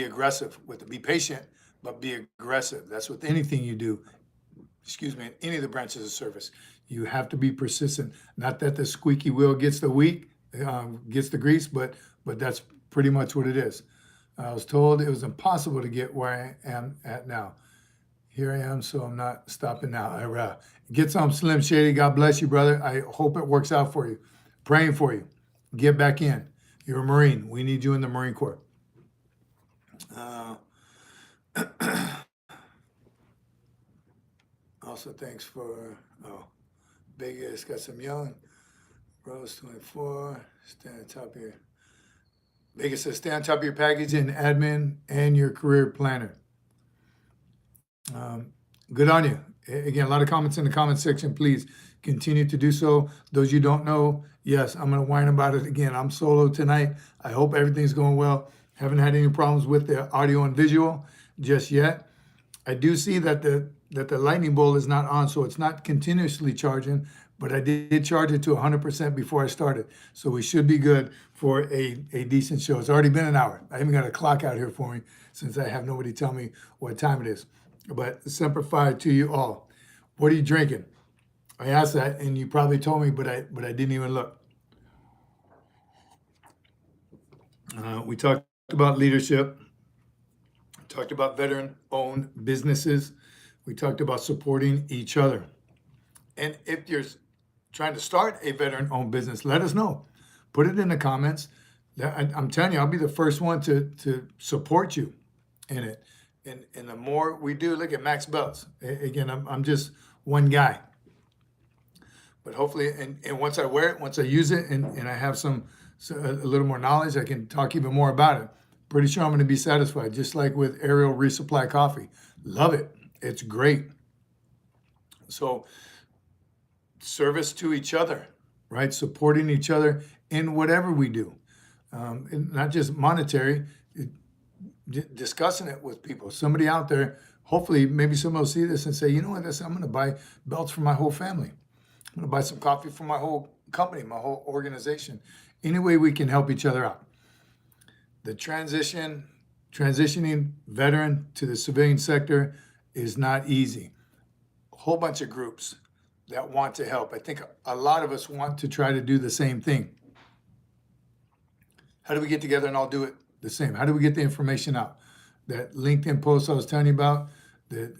aggressive with it. Be patient, but be aggressive. That's with anything you do. Excuse me, in any of the branches of service. You have to be persistent. Not that the squeaky wheel gets the grease, but that's pretty much what it is. I was told it was impossible to get where I am at now. Here I am, so I'm not stopping now. Get some, Slim Shady. God bless you, brother. I hope it works out for you. Praying for you. Get back in. You're a Marine. We need you in the Marine Corps. Also, thanks for, Vegas got some young. Rose 24, stay on top of your, Vegas says, stay on top of your package and admin and your career planner. Good on you. Again, a lot of comments in the comment section. Please continue to do so. Those you don't know, yes, I'm going to whine about it again. I'm solo tonight. I hope everything's going well. Haven't had any problems with the audio and visual just yet. I do see that the lightning bolt is not on, so it's not continuously charging, but I did charge it to 100% before I started. So we should be good for a decent show. It's already been an hour. I even got a clock out here for me since I have nobody tell me what time it is. But Semper Fi to you all. What are you drinking? I asked that, and you probably told me, but I didn't even look. We talked about leadership. Talked about veteran-owned businesses. We talked about supporting each other. And if you're trying to start a veteran-owned business, let us know. Put it in the comments. I'm telling you, I'll be the first one to support you in it. And the more we do, look at Max Belts. Again, I'm just one guy. But hopefully, and once I wear it, once I use it, and I have a little more knowledge, I can talk even more about it. Pretty sure I'm going to be satisfied, just like with Ariel Resupply Coffee. Love it. It's great. So service to each other, right? Supporting each other in whatever we do. Not just monetary, discussing it with people. Somebody out there, hopefully, maybe somebody will see this and say, you know what, I'm going to buy belts for my whole family. I'm going to buy some coffee for my whole company, my whole organization. Any way we can help each other out. The transitioning veteran to the civilian sector is not easy. A whole bunch of groups that want to help. I think a lot of us want to try to do the same thing. How do we get together and all do it the same? How do we get the information out? That LinkedIn post I was telling you about, that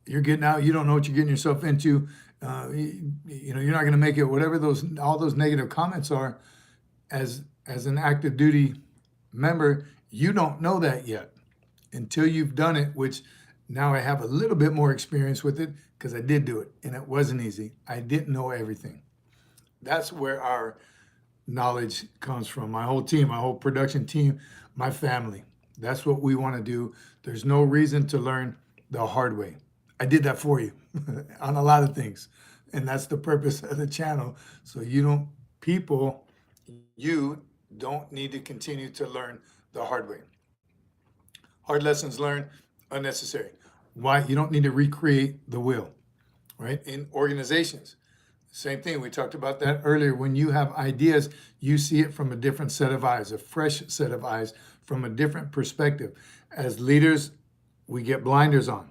you're getting out, you don't know what you're getting yourself into, you're not going to make it, whatever all those negative comments are. As an active duty member, you don't know that yet until you've done it, which now I have a little bit more experience with it because I did do it and it wasn't easy. I didn't know everything. That's where our knowledge comes from. My whole team, my whole production team, my family. That's what we want to do. There's no reason to learn the hard way. I did that for you on a lot of things. And that's the purpose of the channel. So you don't need to continue to learn the hard way. Hard lessons learned, unnecessary. Why? You don't need to recreate the wheel, right? In organizations, same thing. We talked about that earlier. When you have ideas, you see it from a different set of eyes, a fresh set of eyes from a different perspective. As leaders, we get blinders on,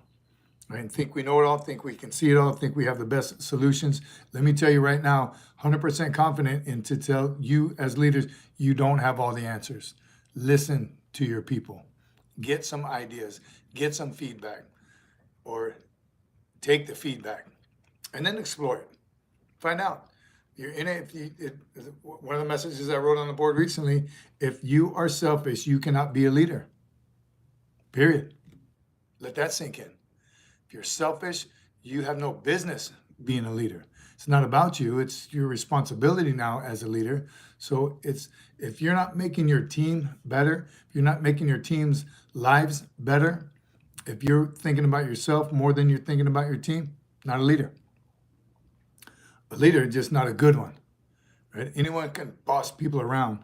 right? And think we know it all, think we can see it all, think we have the best solutions. Let me tell you right now, 100% confident in to tell you as leaders, you don't have all the answers. Listen to your people. Get some ideas, get some feedback, or take the feedback, and then explore it. Find out. You're in it. One of the messages I wrote on the board recently, if you are selfish, you cannot be a leader. Period. Let that sink in. If you're selfish, you have no business being a leader. It's not about you. It's your responsibility now as a leader. So if you're not making your team better, if you're not making your team's lives better, if you're thinking about yourself more than you're thinking about your team, not a leader. A leader, just not a good one, right? Anyone can boss people around.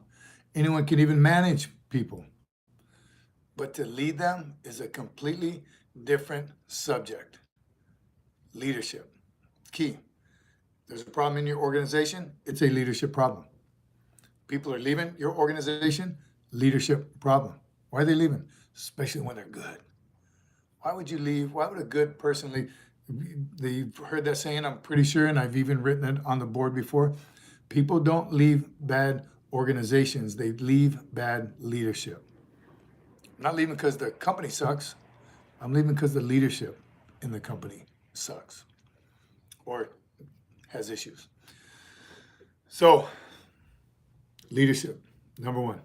Anyone can even manage people. But to lead them is a completely different subject. Leadership, key. There's a problem in your organization, it's a leadership problem. People are leaving your organization, leadership problem. Why are they leaving? Especially when they're good. Why would you leave? Why would a good person leave? You've heard that saying, I'm pretty sure, and I've even written it on the board before. People don't leave bad organizations, they leave bad leadership. I'm not leaving because the company sucks. I'm leaving because the leadership in the company sucks or has issues. So, leadership, number one.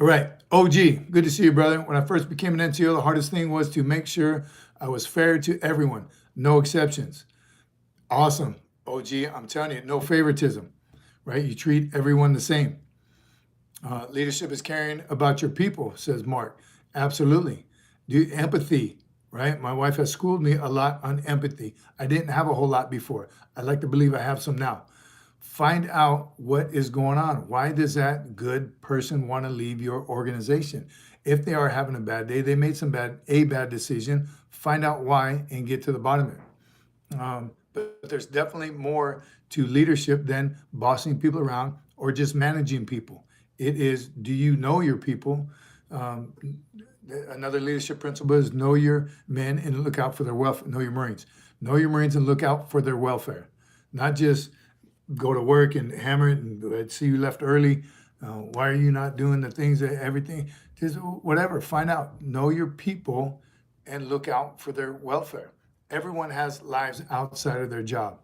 All right, OG, good to see you, brother. When I first became an NCO, the hardest thing was to make sure I was fair to everyone, no exceptions. Awesome, OG, I'm telling you, no favoritism, right? You treat everyone the same. Leadership is caring about your people, says Mark. Absolutely. Do empathy, right? My wife has schooled me a lot on empathy. I didn't have a whole lot before. I'd like to believe I have some now. Find out what is going on. Why does that good person want to leave your organization? If they are having a bad day, they made a bad decision, find out why and get to the bottom of it. But there's definitely more to leadership than bossing people around or just managing people. It is, do you know your people? Another leadership principle is know your men and look out for their welfare. Know your Marines. Know your Marines and look out for their welfare. Not just go to work and hammer it and see you left early. Why are you not doing the things that everything? Just whatever. Find out. Know your people and look out for their welfare. Everyone has lives outside of their job.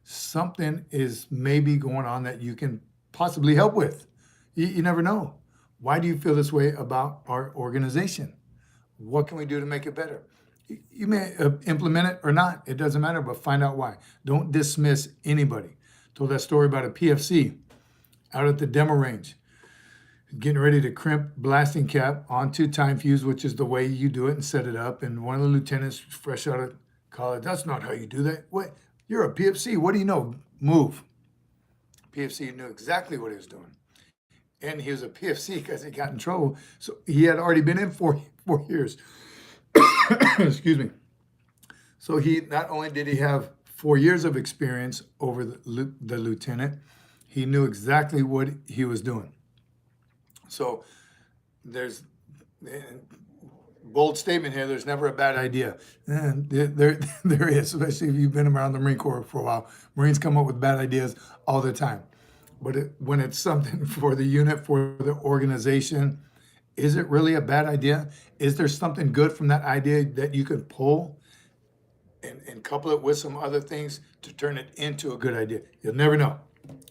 Something is maybe going on that you can possibly help with. You never know. Why do you feel this way about our organization? What can we do to make it better? You may implement it or not. It doesn't matter, but find out why. Don't dismiss anybody. Told that story about a PFC out at the demo range, getting ready to crimp blasting cap onto time fuse, which is the way you do it and set it up. And one of the lieutenants, fresh out of college, that's not how you do that. What? You're a PFC. What do you know? Move. PFC knew exactly what he was doing. And he was a PFC because he got in trouble. So he had already been in 4 years. Excuse me. So he not only did he have 4 years of experience over the lieutenant, he knew exactly what he was doing. So there's bold statement here. There's never a bad idea. And there is, especially if you've been around the Marine Corps for a while. Marines come up with bad ideas all the time. But when it's something for the unit, for the organization, is it really a bad idea? Is there something good from that idea that you could pull and couple it with some other things to turn it into a good idea? You'll never know.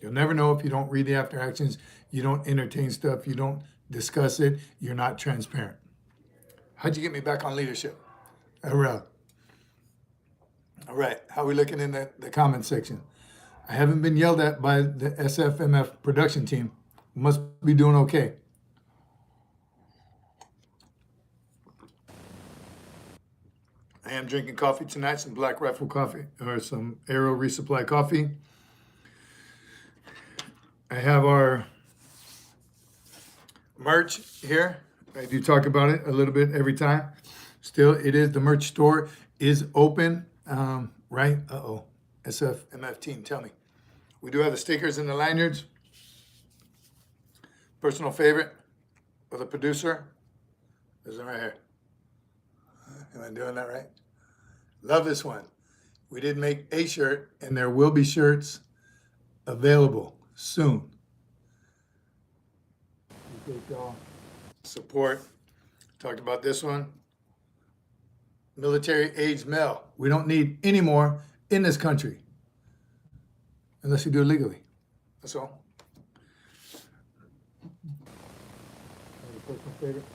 You'll never know if you don't read the after actions, you don't entertain stuff, you don't discuss it, you're not transparent. How'd you get me back on leadership? All right, how are we looking in the comment section? I haven't been yelled at by the SFMF production team. Must be doing okay. I am drinking coffee tonight, some Black Rifle coffee, or some Arrow Resupply coffee. I have our merch here. I do talk about it a little bit every time. Still, it is, the merch store is open, right? SFMF team, tell me. We do have the stickers and the lanyards. Personal favorite of the producer is right here. Am I doing that right? Love this one. We did make a shirt, and there will be shirts available soon. Support. Talked about this one. military-aged male. We don't need any more in this country unless you do it legally. That's all. Personal favorite.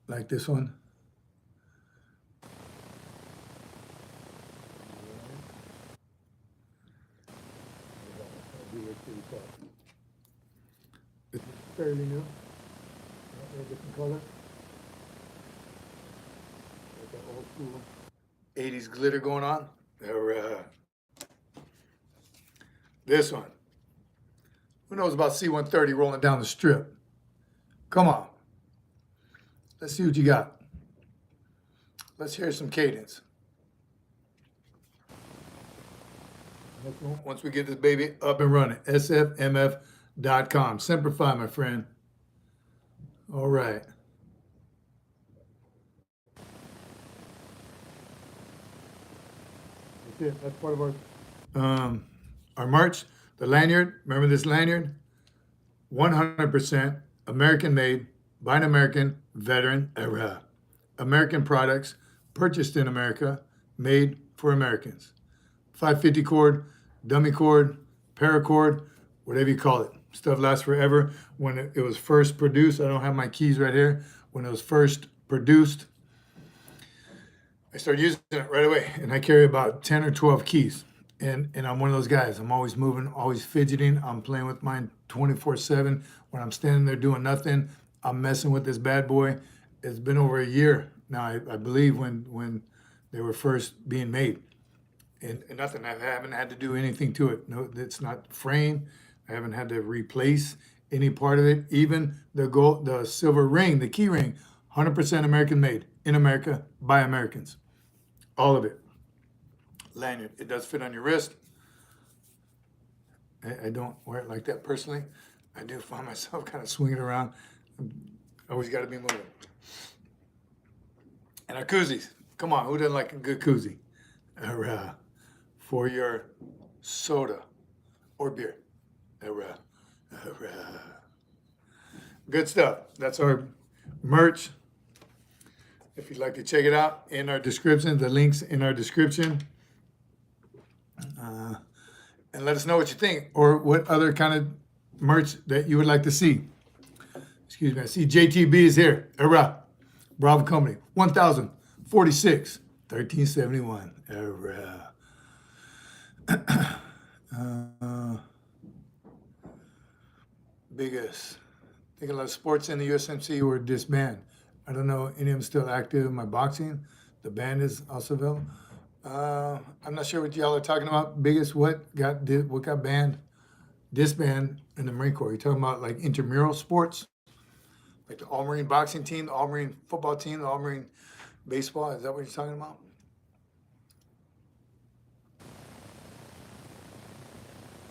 Like this one. It's fairly new. A different color. Like that old school 80s glitter going on. This one. Who knows about C-130 rolling down the strip? Come on. Let's see what you got. Let's hear some cadence. Once we get this baby up and running, SFMF.com. Semper Fi, my friend. All right. That's it. That's part of our merch. The lanyard. Remember this lanyard? 100% American made by an American veteran era. American products purchased in America, made for Americans. 550 cord, dummy cord, paracord, whatever you call it. Stuff lasts forever. When it was first produced, I don't have my keys right here. When it was first produced, I started using it right away. And I carry about 10 or 12 keys. And I'm one of those guys. I'm always moving, always fidgeting. I'm playing with mine 24/7. When I'm standing there doing nothing, I'm messing with this bad boy. It's been over a year now, I believe, when they were first being made. And nothing, I haven't had to do anything to it. No, it's not framed. I haven't had to replace any part of it. Even the silver ring, the key ring, 100% American made, in America, by Americans. All of it. Lanyard, it does fit on your wrist. I don't wear it like that personally. I do find myself kind of swinging around. Always got to be moving. And our koozies. Come on, who doesn't like a good koozie? For your soda or beer. Good stuff. That's our merch. If you'd like to check it out, in our description, the links in our description. And let us know what you think, or what other kind of merch that you would like to see. Excuse me, I see JTB is here. Bravo Company, 1046, 1371. Biggest. I think a lot of sports in the USMC were disbanded. I don't know any of them still active. My boxing, the band is also available. I'm not sure what y'all are talking about. Biggest what got banned, disbanded in the Marine Corps? You talking about like intramural sports, like the All Marine boxing team, the All Marine football team, the All Marine baseball? Is that what you're talking about?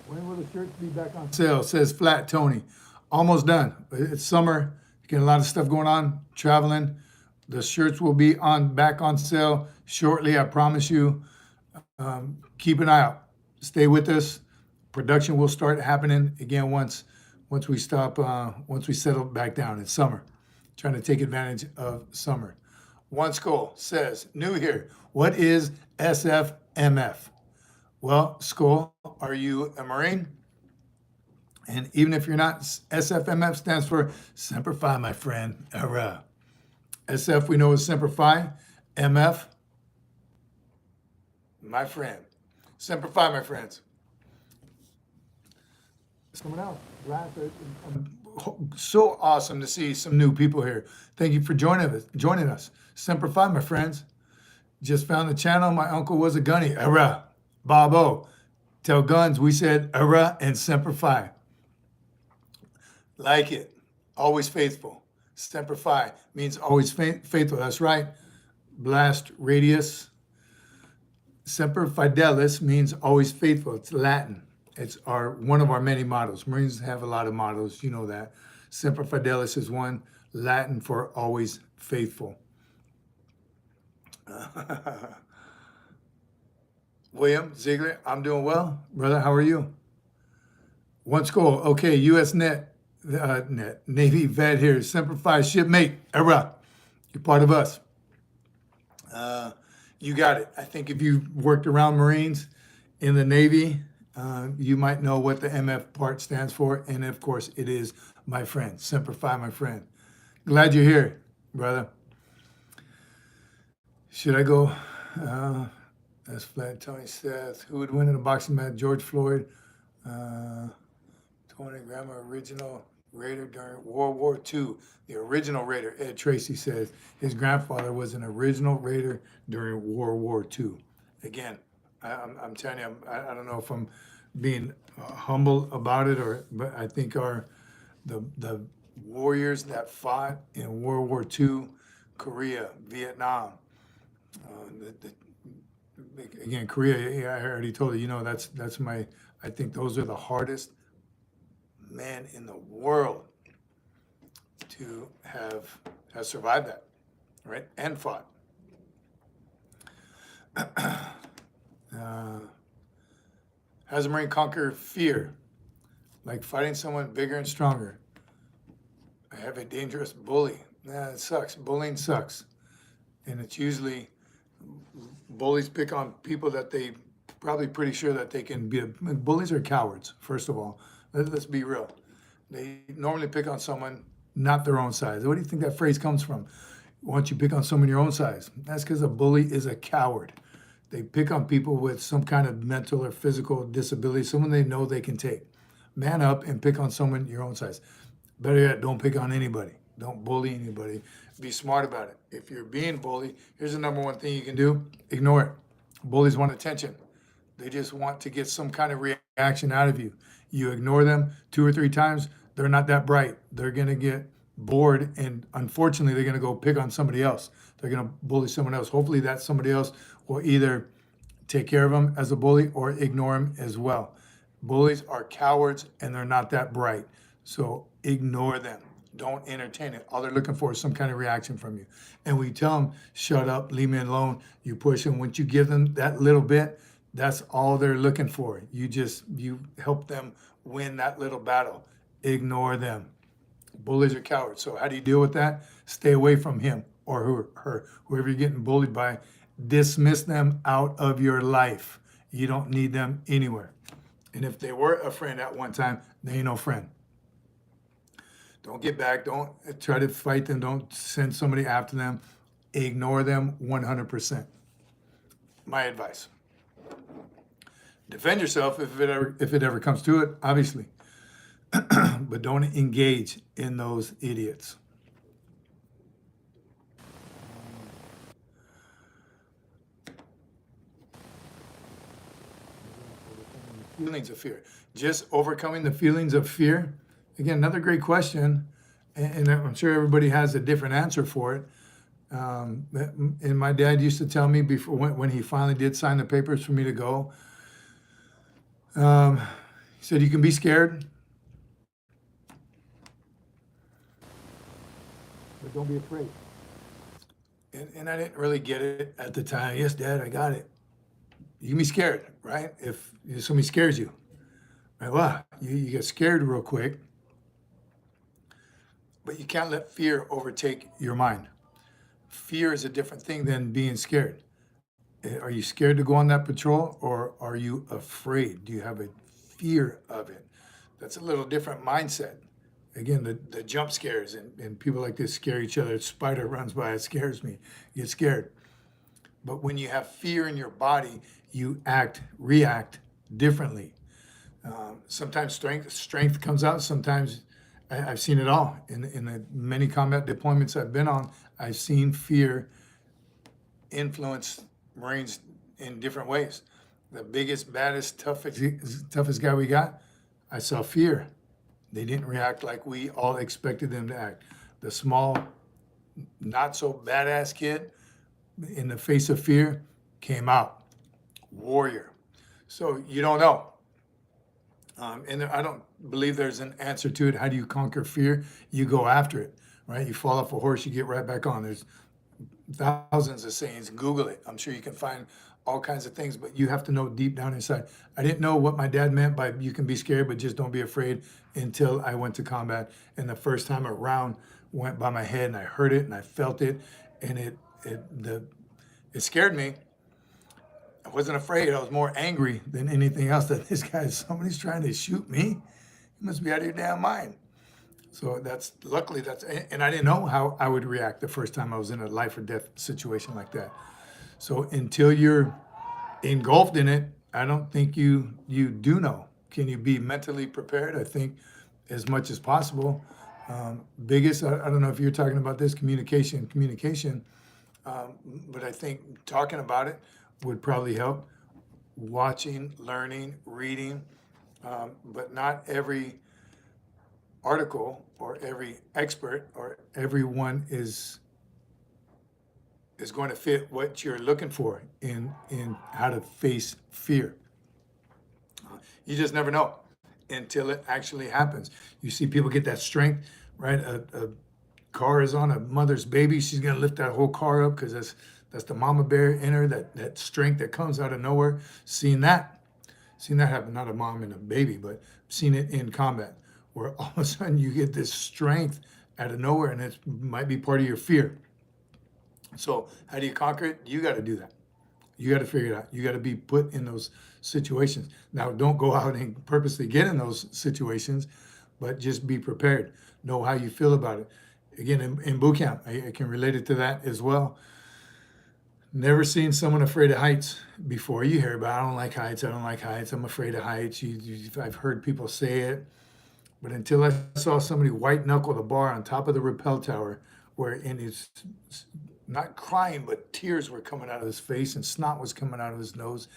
When will the shirts be back on sale? Says Flat Tony. Almost done. It's summer. Getting a lot of stuff going on. Traveling. The shirts will be back on sale shortly. I promise you. Keep an eye out. Stay with us. Production will start happening again once we stop. Once we settle back down. It's summer. Trying to take advantage of summer. One Skull says, new here. What is SFMF? Well, Skull, are you a Marine? And even if you're not, SFMF stands for Semper Fi, my friend. SF we know is Semper Fi. MF, my friend. Semper Fi, my friends. Someone else. So awesome to see some new people here. Thank you for joining us. Semper Fi, my friends. Just found the channel. My uncle was a gunny. Bobo. Tell guns we said and Semper Fi. Like it. Always faithful. Semper Fi means always faithful. That's right. Blast radius. Semper Fidelis means always faithful. It's Latin. It's one of our many mottos. Marines have a lot of mottos. You know that. Semper Fidelis is one. Latin for always faithful. William Ziegler, I'm doing well. Brother, how are you? One Skull. Okay, U.S. Navy vet here. Semper Fi shipmate. You're part of us. You got it. I think if you worked around Marines in the Navy, you might know what the MF part stands for. And of course, it is my friend. Semper Fi, my friend. Glad you're here, brother. Should I go? That's flat. Tony Seth. Who would win in a boxing match? George Floyd. 20 Grandma original Raider during World War II. The original Raider, Ed Tracy says, his grandfather was an original Raider during World War II. Again, I'm telling you, I don't know if I'm being humble about it, but I think the warriors that fought in World War II, Korea, Vietnam, again, Korea, yeah, I already told you, that's I think those are the hardest men in the world to have survived that, right? And fought. Has a Marine conquer fear? Like fighting someone bigger and stronger. I have a dangerous bully. Nah, it sucks. Bullying sucks. And it's usually bullies pick on people that they probably pretty sure that they can be. Bullies are cowards, first of all. Let's be real. They normally pick on someone not their own size. What do you think that phrase comes from? Why don't you pick on someone your own size? That's because a bully is a coward. They pick on people with some kind of mental or physical disability, someone they know they can take. Man up and pick on someone your own size. Better yet, don't pick on anybody. Don't bully anybody. Be smart about it. If you're being bullied, here's the number one thing you can do. Ignore it. Bullies want attention. They just want to get some kind of reaction out of you. You ignore them 2 or 3 times, they're not that bright. They're going to get bored, and unfortunately, they're going to go pick on somebody else. They're going to bully someone else. Hopefully, that somebody else will either take care of them as a bully or ignore them as well. Bullies are cowards, and they're not that bright. So ignore them. Don't entertain it. All they're looking for is some kind of reaction from you. And we tell them, shut up, leave me alone. You push them. Once you give them that little bit, that's all they're looking for. You help them win that little battle. Ignore them. Bullies are cowards. So how do you deal with that? Stay away from him or her, whoever you're getting bullied by. Dismiss them out of your life. You don't need them anywhere. And if they were a friend at one time, they ain't no friend. Don't get back. Don't try to fight them. Don't send somebody after them. Ignore them 100%. My advice. Defend yourself if it ever comes to it, obviously. But don't engage in those idiots. Feelings of fear. Just overcoming the feelings of fear. Again, another great question, and I'm sure everybody has a different answer for it. And my dad used to tell me before when he finally did sign the papers for me to go, he said, you can be scared, but don't be afraid. And I didn't really get it at the time. Yes, Dad, I got it. You can be scared, right? If somebody scares you, right? Well, you get scared real quick, but you can't let fear overtake your mind. Fear is a different thing than being scared. Are you scared to go on that patrol, or are you afraid? Do you have a fear of it? That's a little different mindset. Again, the jump scares and people like this scare each other. A spider runs by, it scares me. You get scared. But when you have fear in your body, you react differently. Sometimes strength comes out. Sometimes I've seen it all. In the many combat deployments I've been on, I've seen fear influence Marines in different ways. The biggest, baddest, toughest guy we got, I saw fear. They didn't react like we all expected them to act. The small, not so badass kid, in the face of fear, came out. Warrior. So you don't know. And I don't believe there's an answer to it. How do you conquer fear? You go after it, right? You fall off a horse, you get right back on. There's thousands of sayings. Google it. I'm sure you can find all kinds of things, but you have to know deep down inside. I didn't know what my dad meant by you can be scared, but just don't be afraid until I went to combat. And the first time a round went by my head and I heard it and I felt it, and it It scared me. I wasn't afraid. I was more angry than anything else that somebody's trying to shoot me. You must be out of your damn mind. So luckily and I didn't know how I would react the first time I was in a life or death situation like that. So until you're engulfed in it, I don't think you do know. Can you be mentally prepared? I think as much as possible. Biggest, I don't know if you're talking about this, communication, but I think talking about it would probably help. Watching, learning, reading, but not every article or every expert or everyone is going to fit what you're looking for in how to face fear. You just never know until it actually happens. You see people get that strength, right? A car is on a mother's baby. She's gonna lift that whole car up because that's the mama bear in her, that strength that comes out of nowhere. Seen that happen, not a mom and a baby, but seen it in combat, where all of a sudden you get this strength out of nowhere, and it might be part of your fear. So how do you conquer it? You got to do that. You got to figure it out. You got to be put in those situations. Now, don't go out and purposely get in those situations, but just be prepared. Know how you feel about it. Again, in boot camp, I can relate it to that as well. Never seen someone afraid of heights before. You hear about, I don't like heights, I'm afraid of heights. I've heard people say it, but until I saw somebody white knuckle the bar on top of the rappel tower, and he's not crying, but tears were coming out of his face and snot was coming out of his nose,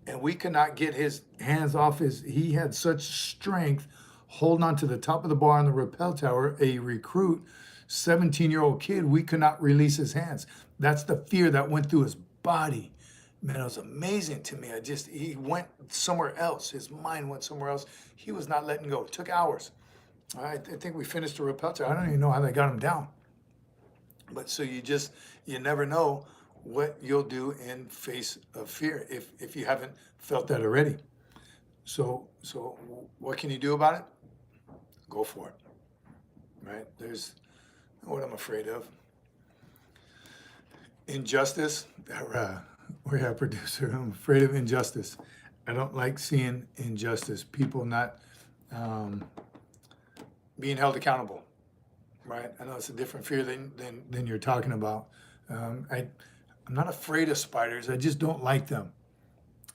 and we could not get his hands off he had such strength holding on to the top of the bar on the rappel tower, a recruit, 17-year-old kid, we could not release his hands. That's the fear that went through his body. Man, it was amazing to me. He went somewhere else. His mind went somewhere else. He was not letting go. It took hours. I think we finished the rappel tower. I don't even know how they got him down. But so you never know what you'll do in face of fear if you haven't felt that already. So what can you do about it? Go for it, right? There's what I'm afraid of. Injustice. We have a producer. I'm afraid of injustice. I don't like seeing injustice. People not being held accountable, right? I know it's a different fear than you're talking about. I'm not afraid of spiders. I just don't like them.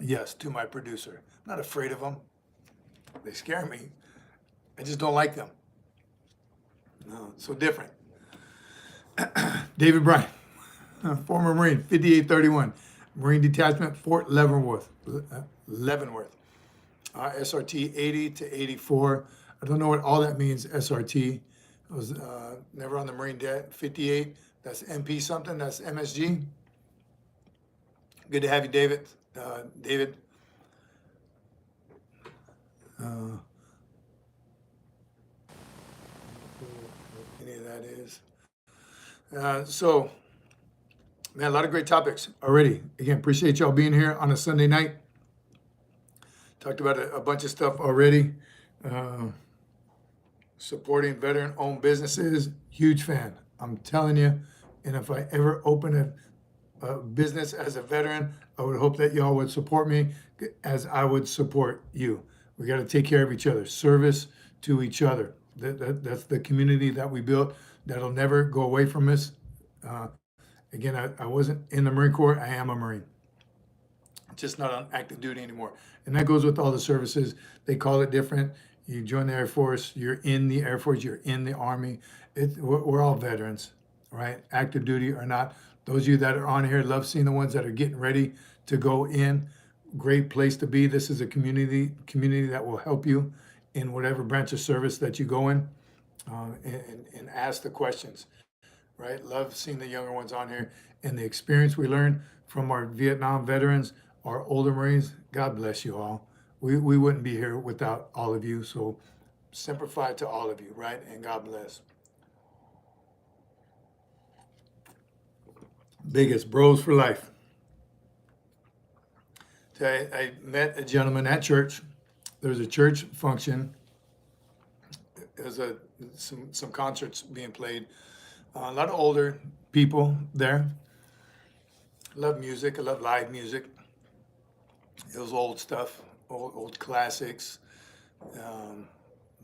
Yes, to my producer. I'm not afraid of them. They scare me. I just don't like them. No, so different. David Bryan, former Marine, 5831, Marine Detachment, Fort Leavenworth. SRT 80 to 84. I don't know what all that means, SRT. I was never on the Marine debt. 58, that's MP something, that's MSG. Good to have you, David. David. Any of that is. So, man, a lot of great topics already. Again, appreciate y'all being here on a Sunday night. Talked about a bunch of stuff already. Supporting veteran-owned businesses, huge fan. I'm telling you, and if I ever open a business as a veteran, I would hope that y'all would support me as I would support you. We got to take care of each other. Service to each other. That's the community that we built. That'll never go away from us. Again, I wasn't in the Marine Corps. I am a Marine. Just not on active duty anymore. And that goes with all the services. They call it different. You join the Air Force, you're in the Air Force, you're in the Army. We're all veterans, right? Active duty or not. Those of you that are on here, love seeing the ones that are getting ready to go in. Great place to be. This is a community that will help you in whatever branch of service that you go in, and ask the questions, right? Love seeing the younger ones on here and the experience we learned from our Vietnam veterans, our older Marines. God bless you all. We wouldn't be here without all of you. So simplify to all of you, right? And God bless. Biggest bros for life. I met a gentleman at church. There was a church function. There was some concerts being played. A lot of older people there. I love music. I love live music. It was old stuff, old classics, um,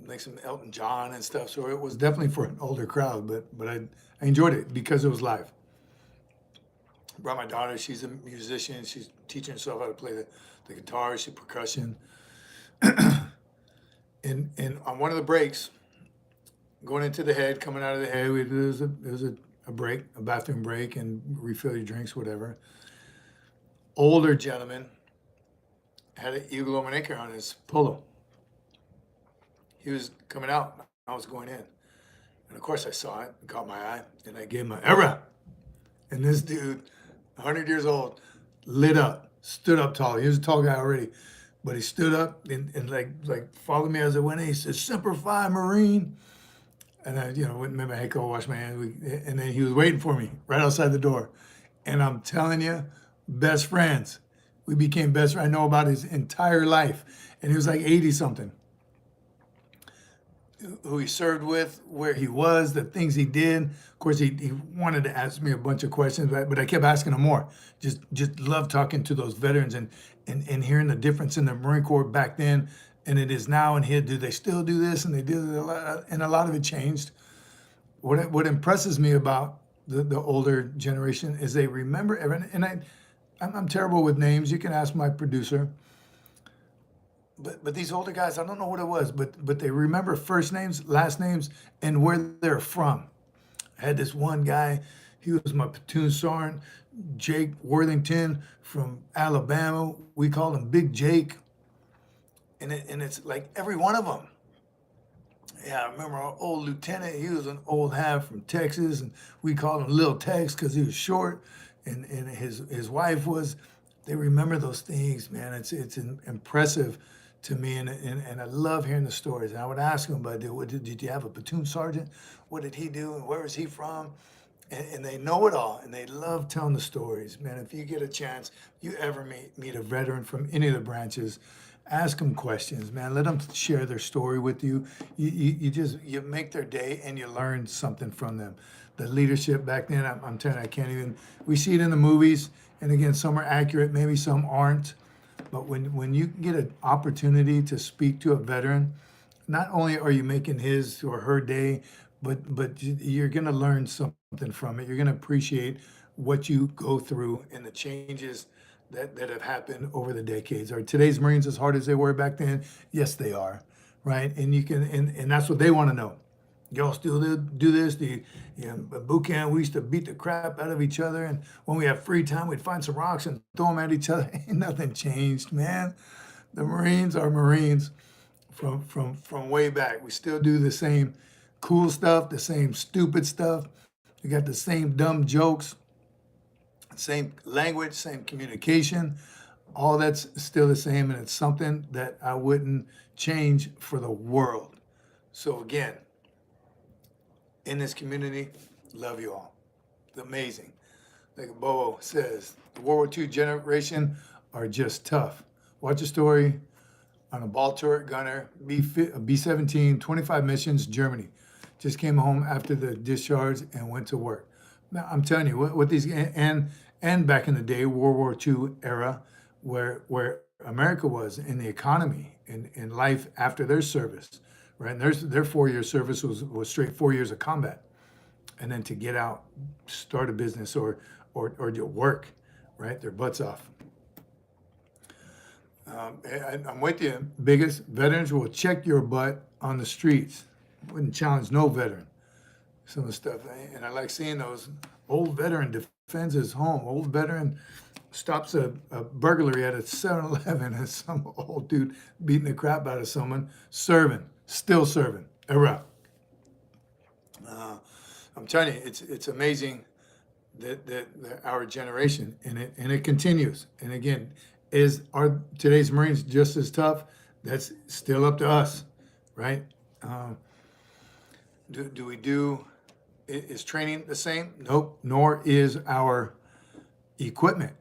like some Elton John and stuff. So it was definitely for an older crowd, but I enjoyed it because it was live. Brought my daughter. She's a musician. She's teaching herself how to play the guitar. She's percussion. And on one of the breaks, going into the head, coming out of the head, there was a break, a bathroom break, and refill your drinks, whatever. Older gentleman had an Eagle Omaneke on his polo. He was coming out. I was going in. And of course I saw it, it caught my eye, and I gave him an era. And this dude, 100 years old, lit up, stood up tall. He was a tall guy already, but he stood up and like followed me as I went in. He said, "Semper Fi, Marine." And I, went and made my head go, wash my hands. And then he was waiting for me right outside the door. And I'm telling you, best friends. We became best friends. I know about his entire life. And he was like 80 something. Who he served with, where he was, the things he did. Of course, he wanted to ask me a bunch of questions, but I kept asking him more. Just love talking to those veterans and hearing the difference in the Marine Corps back then and it is now. And here, do they still do this? And they do it a lot, and a lot of it changed. What impresses me about the older generation is they remember everything. And I'm terrible with names. You can ask my producer. But these older guys, I don't know what it was, but they remember first names, last names, and where they're from. I had this one guy, he was my platoon sergeant, Jake Worthington from Alabama. We called him Big Jake. And it's like every one of them. Yeah, I remember our old lieutenant, he was an old half from Texas, and we called him Lil Tex because he was short, and his wife was, they remember those things, man. It's impressive to me, and I love hearing the stories. And I would ask them about, did you have a platoon sergeant? What did he do, and where was he from? And they know it all, and they love telling the stories. Man, if you get a chance, you ever meet a veteran from any of the branches, ask them questions, man. Let them share their story with you. You make their day, and you learn something from them. The leadership back then, I'm telling you, I can't even, we see it in the movies, and again, some are accurate, maybe some aren't. But when you get an opportunity to speak to a veteran, not only are you making his or her day, but you're going to learn something from it. You're going to appreciate what you go through and the changes that have happened over the decades. Are today's Marines as hard as they were back then? Yes, they are, right? And you can, and that's what they want to know. Y'all still do this? Boot camp, we used to beat the crap out of each other, and when we have free time, we'd find some rocks and throw them at each other. Ain't nothing changed, man. The Marines are Marines from way back. We still do the same cool stuff, the same stupid stuff. We got the same dumb jokes, same language, same communication. All that's still the same, and it's something that I wouldn't change for the world. So again, in this community, love you all. It's amazing. Like Bobo says, the World War II generation are just tough. Watch a story on a ball turret gunner, B-17, 25 missions, Germany. Just came home after the discharge and went to work. Now, I'm telling you, what these, and back in the day, World War II era, where America was in the economy, in life after their service, right? And their 4-year service was straight 4 years of combat. And then to get out, start a business or to work, right? Their butts off. I'm with you. Biggest, veterans will check your butt on the streets. Wouldn't challenge no veteran. Some of the stuff, and I like seeing those. Old veteran defends his home. Old veteran stops a burglary at a 7-Eleven and some old dude beating the crap out of someone, still serving. Iraq. I'm telling you, it's amazing that our generation, and it continues. And again, are today's Marines just as tough? That's still up to us, right? Is training the same? Nope. Nor is our equipment,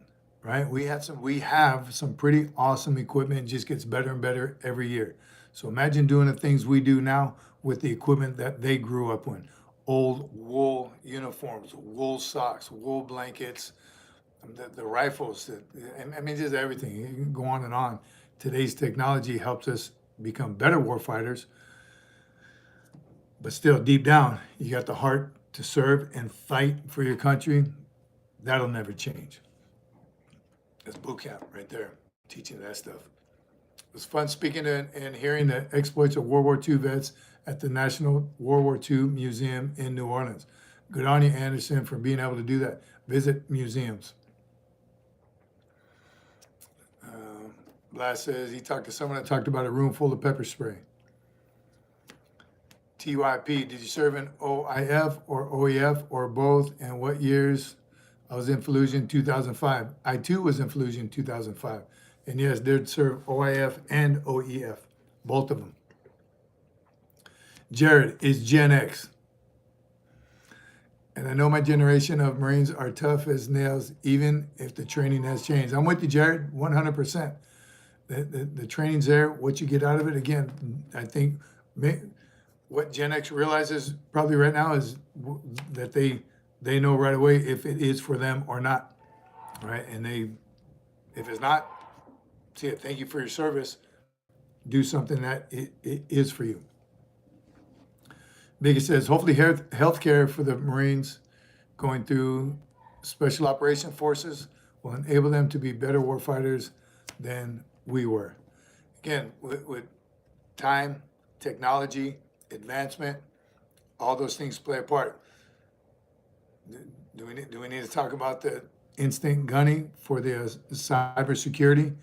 right? We have some pretty awesome equipment. It just gets better and better every year. So imagine doing the things we do now with the equipment that they grew up with. Old wool uniforms, wool socks, wool blankets, the rifles, I mean, just everything. You can go on and on. Today's technology helps us become better warfighters, but still, deep down, you got the heart to serve and fight for your country. That'll never change. That's boot camp right there, teaching that stuff. It was fun speaking and hearing the exploits of World War II vets at the National World War II Museum in New Orleans. Good on you, Anderson, for being able to do that. Visit museums. Blast says he talked to someone that talked about a room full of pepper spray. TYP, did you serve in OIF or OEF or both? And what years? I was in Fallujah in 2005. I too was in Fallujah in 2005. And yes, did serve OIF and OEF, both of them. Jared is Gen X. And I know my generation of Marines are tough as nails, even if the training has changed. I'm with you, Jared, 100%. The training's there. What you get out of it, again, I think what Gen X realizes probably right now is that they know right away if it is for them or not, right? And if it's not, see it. Thank you for your service. Do something that it is for you. Biggie says, hopefully healthcare for the Marines going through Special Operation Forces will enable them to be better warfighters than we were. Again, with time, technology, advancement, all those things play a part. Do we need to talk about the instant gunning for the cybersecurity?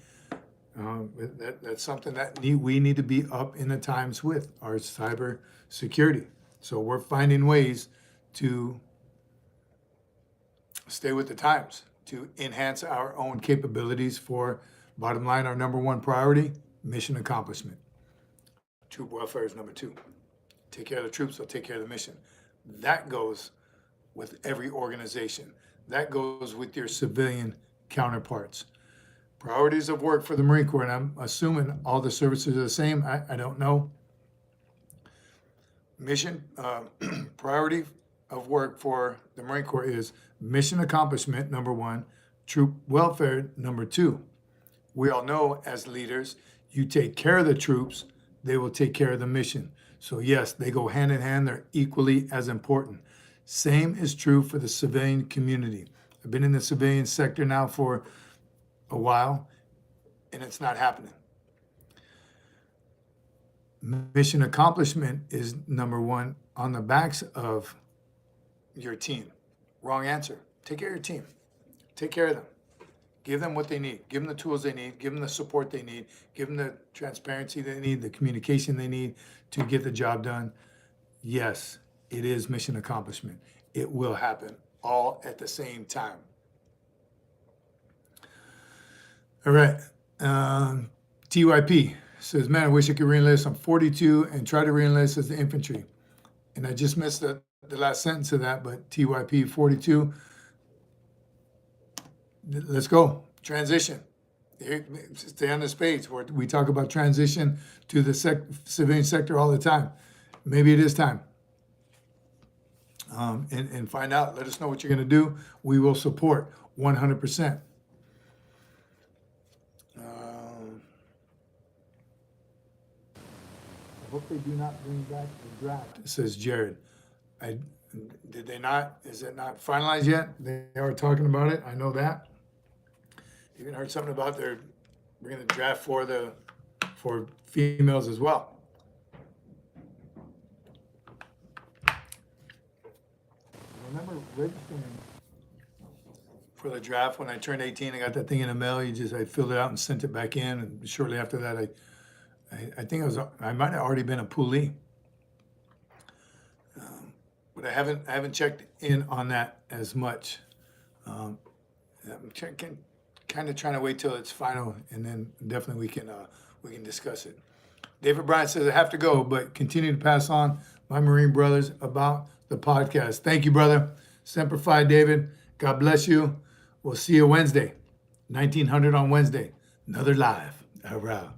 That's something that we need to be up in the times with, our cyber security. So we're finding ways to stay with the times, to enhance our own capabilities for, bottom line, our number one priority, mission accomplishment. Troop welfare is number two. Take care of the troops, they'll take care of the mission. That goes with every organization. That goes with your civilian counterparts. Priorities of work for the Marine Corps, and I'm assuming all the services are the same. I don't know. Mission, priority of work for the Marine Corps is mission accomplishment, number one, troop welfare, number two. We all know as leaders, you take care of the troops, they will take care of the mission. So yes, they go hand in hand, they're equally as important. Same is true for the civilian community. I've been in the civilian sector now for a while, and it's not happening. Mission accomplishment is number one on the backs of your team. Wrong answer. Take care of your team. Take care of them. Give them what they need. Give them the tools they need. Give them the support they need. Give them the transparency they need, the communication they need to get the job done. Yes, it is mission accomplishment. It will happen all at the same time. All right. TYP says, man, I wish I could reenlist. I'm 42 and try to reenlist as the infantry. And I just missed the last sentence of that, but TYP 42. Let's go. Transition. Here, stay on this page where we talk about transition to the civilian sector all the time. Maybe it is time. And find out. Let us know what you're going to do. We will support 100%. I hope they do not bring back the draft, says Jared. Did they not? Is it not finalized yet? They are talking about it. I know that. Even heard something about they're bringing the draft for females as well. I remember registering for the draft when I turned 18. I got that thing in the mail. I filled it out and sent it back in, and shortly after that, I think I might have already been a Poolee, but I haven't checked in on that as much. I'm kind of trying to wait till it's final, and then definitely we can discuss it. David Bryant says I have to go, but continue to pass on my Marine brothers about the podcast. Thank you, brother. Semper Fi, David. God bless you. We'll see you Wednesday, 1900 on Wednesday. Another live. All right.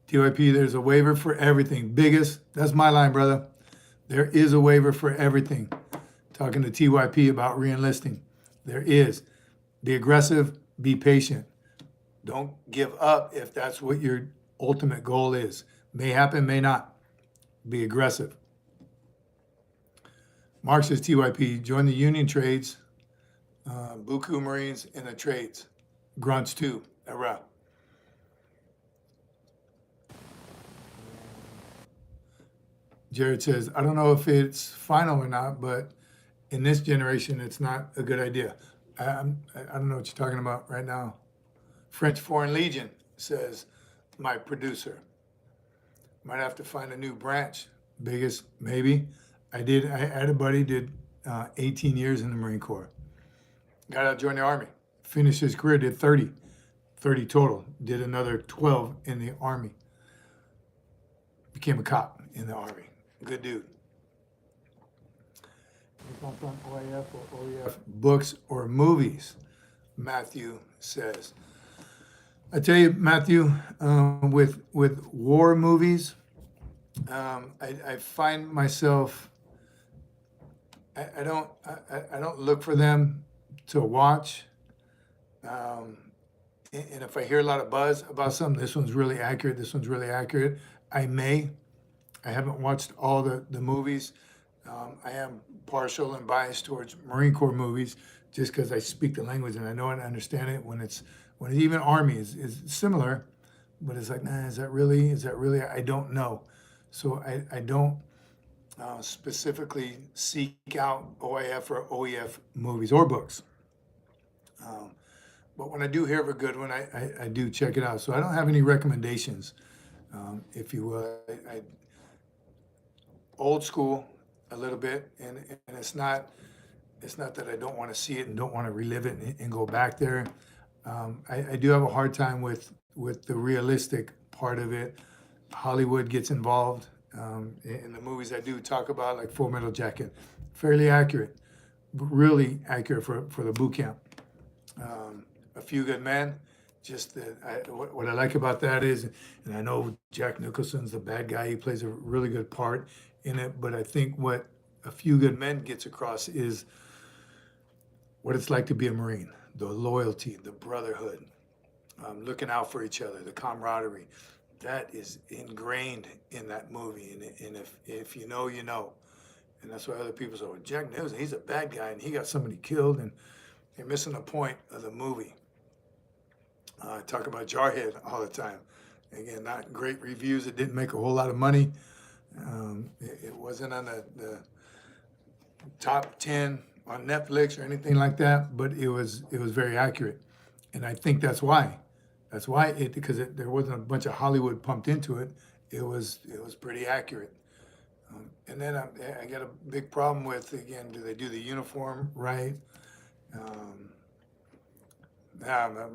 TYP, there's a waiver for everything. Biggest, that's my line, brother. There is a waiver for everything. Talking to TYP about re-enlisting. There is. Be aggressive, be patient. Don't give up if that's what your ultimate goal is. May happen, may not. Be aggressive. Mark says, TYP, join the union trades, Buku Marines in the trades. Grunts too, URAH. Jared says, I don't know if it's final or not, but in this generation, it's not a good idea. I don't know what you're talking about right now. French Foreign Legion, says my producer. Might have to find a new branch. Biggest, maybe. I had a buddy, did 18 years in the Marine Corps. Got out, joined the Army. Finished his career, did 30 total. Did another 12 in the Army. Became a cop in the Army. Good dude. OAF or OEF books or movies, Matthew says. I tell you, Matthew, with war movies, I find myself, I don't look for them to watch. And if I hear a lot of buzz about something, this one's really accurate, this one's really accurate, I haven't watched all the movies. I am partial and biased towards Marine Corps movies just because I speak the language and I know and understand it. When even Army is similar, but it's like, nah, is that really? I don't know. So I don't specifically seek out OIF or OEF movies or books. But when I do hear of a good one, I do check it out. So I don't have any recommendations, if you will. I old school a little bit, and it's not that I don't want to see it and don't want to relive it and go back there. I do have a hard time with the realistic part of it. Hollywood gets involved in the movies I do talk about, like Full Metal Jacket. Fairly accurate, really accurate for the boot camp. A Few Good Men. Just that what I like about that is, and I know Jack Nicholson's the bad guy. He plays a really good part in it, but I think what A Few Good Men gets across is what it's like to be a Marine, the loyalty, the brotherhood, looking out for each other, the camaraderie. That is ingrained in that movie, and if you know, you know. And that's why other people say, well, Jack Nicholson, he's a bad guy, and he got somebody killed, and you're missing the point of the movie. I talk about Jarhead all the time. Again, not great reviews. It didn't make a whole lot of money. It wasn't on the top 10 on Netflix or anything like that, but it was very accurate. And I think that's why. That's why because there wasn't a bunch of Hollywood pumped into it. It was pretty accurate. And then I got a big problem with, again, do they do the uniform right? I'm a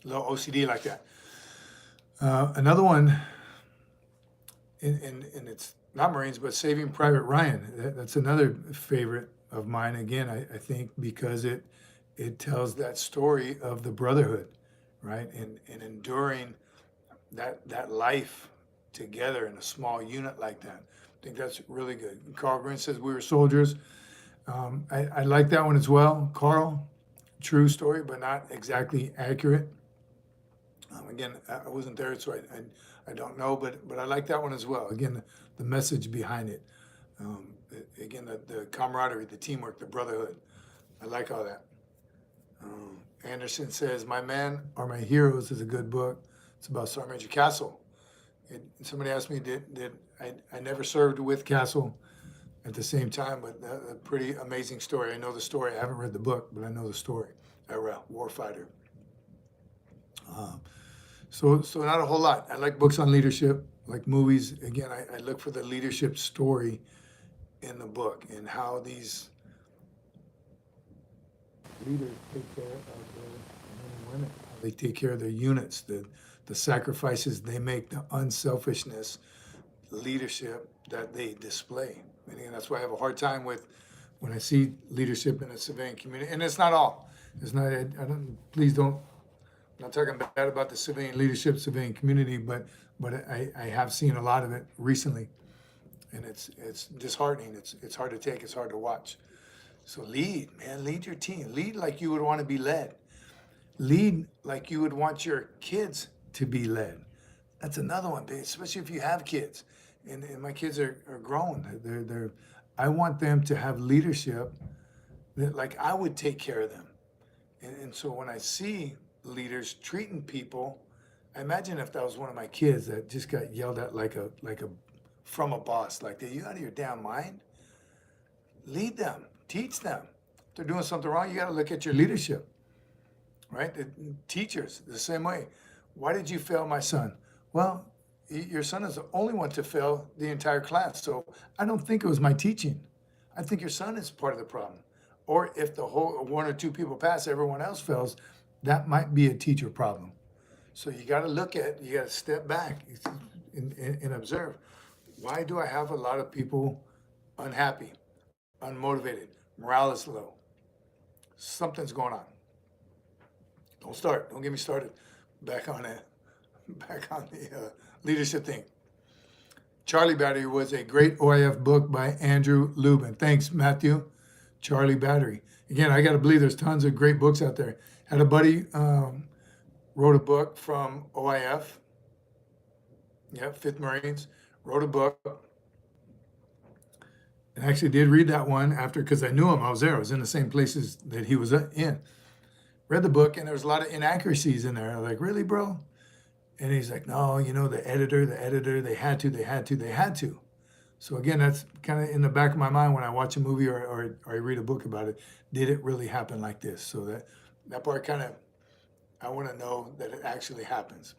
little OCD like that. Another one, and it's not Marines, but Saving Private Ryan. That's another favorite of mine. Again, I think because it tells that story of the brotherhood, right? And enduring that life together in a small unit like that. I think that's really good. Carl Green says we were soldiers. I like that one as well. Carl, true story, but not exactly accurate. Again, I wasn't there, so I don't know, but I like that one as well. Again, the message behind it. Again, the camaraderie, the teamwork, the brotherhood. I like all that. Anderson says, My Men Are My Heroes is a good book. It's about Sergeant Major Castle. Somebody asked me, did I never served with Castle at the same time, but a pretty amazing story. I know the story. I haven't read the book, but I know the story. Warfighter. So not a whole lot. I like books on leadership, like movies. Again, I look for the leadership story in the book and how these leaders take care of their men and women. How they take care of their units, the sacrifices they make, the unselfishness, leadership that they display. And again, that's why I have a hard time with when I see leadership in a civilian community. And it's not all. It's not. I'm not talking bad about the civilian leadership, civilian community, but I have seen a lot of it recently, and it's disheartening. It's hard to take. It's hard to watch. So lead, man, lead your team. Lead like you would want to be led. Lead like you would want your kids to be led. That's another one, especially if you have kids. And my kids are grown. I want them to have leadership that like I would take care of them. And so when I see leaders treating people, I imagine if that was one of my kids that just got yelled at like a from a boss, like, are you out of your damn mind? Lead them, teach them. If they're doing something wrong, you got to look at your leadership, right? The teachers, the same way. Why did you fail my son? Well, your son is the only one to fail the entire class. So I don't think it was my teaching. I think your son is part of the problem. Or if the whole one or two people pass, everyone else fails, that might be a teacher problem. So you got to look at, you got to step back and observe. Why do I have a lot of people unhappy, unmotivated, morale is low? Something's going on. Don't start. Don't get me started. Back on the leadership thing. Charlie Battery was a great OIF book by Andrew Lubin. Thanks, Matthew. Charlie Battery. Again, I got to believe there's tons of great books out there. Had a buddy wrote a book from OIF. Yeah, 5th Marines. Wrote a book. And actually did read that one after, because I knew him. I was there. I was in the same places that he was in. Read the book, and there was a lot of inaccuracies in there. I was like, really, bro? And he's like, no, you know, the editor, they had to. So again, that's kind of in the back of my mind when I watch a movie or I read a book about it. Did it really happen like this? So that part kind of, I want to know that it actually happens.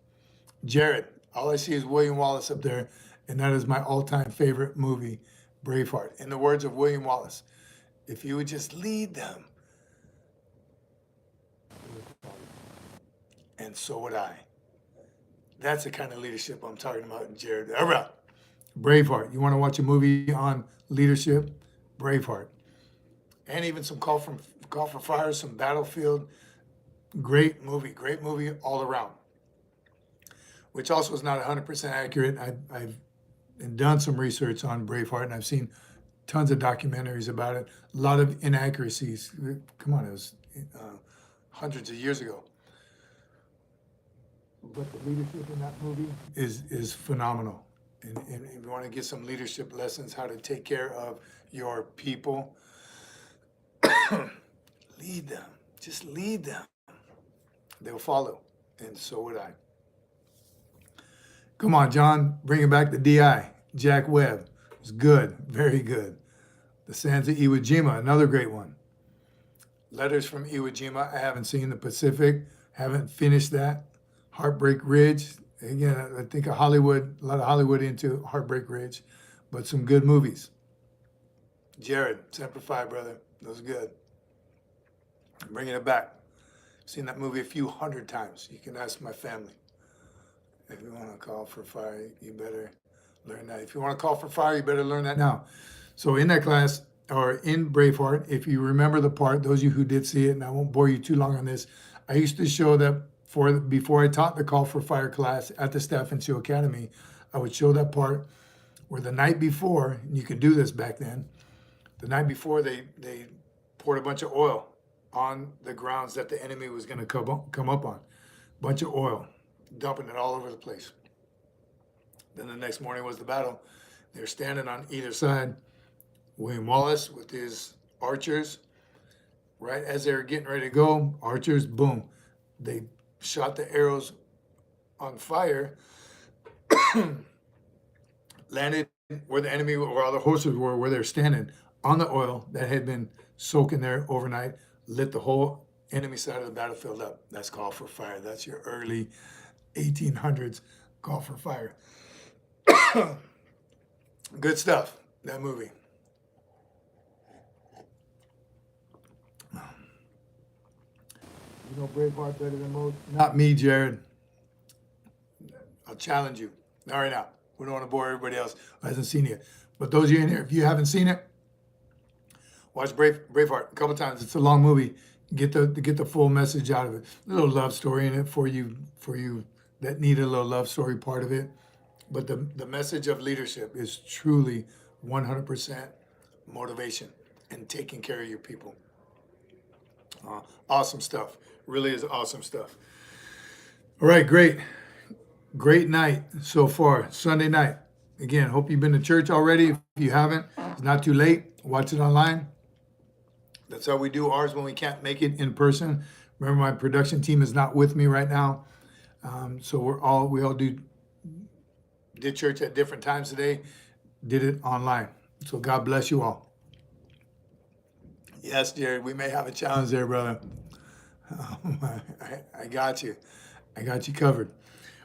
Jared, all I see is William Wallace up there, and that is my all-time favorite movie, Braveheart. In the words of William Wallace, if you would just lead them, and so would I. That's the kind of leadership I'm talking about, Jared. All right. Braveheart. You want to watch a movie on leadership? Braveheart. And even some Call for Fire, some Battlefield. Great movie all around. Which also is not 100% accurate. I've done some research on Braveheart, and I've seen tons of documentaries about it. A lot of inaccuracies. Come on, it was hundreds of years ago. But the leadership in that movie is phenomenal. And if you want to get some leadership lessons, how to take care of your people, lead them. Just lead them. They'll follow. And so would I. Come on, John. Bringing back the DI. Jack Webb. It's good. Very good. The Sands of Iwo Jima. Another great one. Letters from Iwo Jima. I haven't seen. The Pacific. Haven't finished that. Heartbreak Ridge. Again, I think a lot of Hollywood into Heartbreak Ridge, but some good movies. Jared, Semper Fi, brother. That was good. I'm bringing it back. Seen that movie a few hundred times. You can ask my family. If you want to call for fire, you better learn that. If you want to call for fire, you better learn that now. So in that class, or in Braveheart, if you remember the part, those of you who did see it, and I won't bore you too long on this, I used to show that before I taught the Call for Fire class at the Staff and SEAL Academy, I would show that part where the night before, and you could do this back then, the night before they poured a bunch of oil on the grounds that the enemy was going to come up on. Bunch of oil, dumping it all over the place. Then the next morning was the battle. They're standing on either side. William Wallace with his archers, right as they were getting ready to go, archers, boom. They shot the arrows on fire, landed where the enemy, where all the horses were, where they're standing, on the oil that had been soaking there overnight, lit the whole enemy side of the battlefield up. That's Call for Fire. That's your early 1800s Call for Fire. Good stuff, that movie. You know Braveheart better than most? Not me, Jared. I'll challenge you. All right, now. We don't want to bore everybody else who hasn't seen it. But those of you in here, if you haven't seen it, watch Braveheart a couple times. It's a long movie. Get the full message out of it. A little love story in it for you that need a little love story part of it. But the message of leadership is truly 100% motivation. and taking care of your people. Awesome stuff. Really is awesome stuff. All right, great. Great night so far. Sunday night. Again, hope you've been to church already. If you haven't, it's not too late. Watch it online. That's how we do ours when we can't make it in person. Remember, my production team is not with me right now. So we all did church at different times today, did it online. So God bless you all. Yes, Jared, we may have a challenge there, brother. I got you. I got you covered.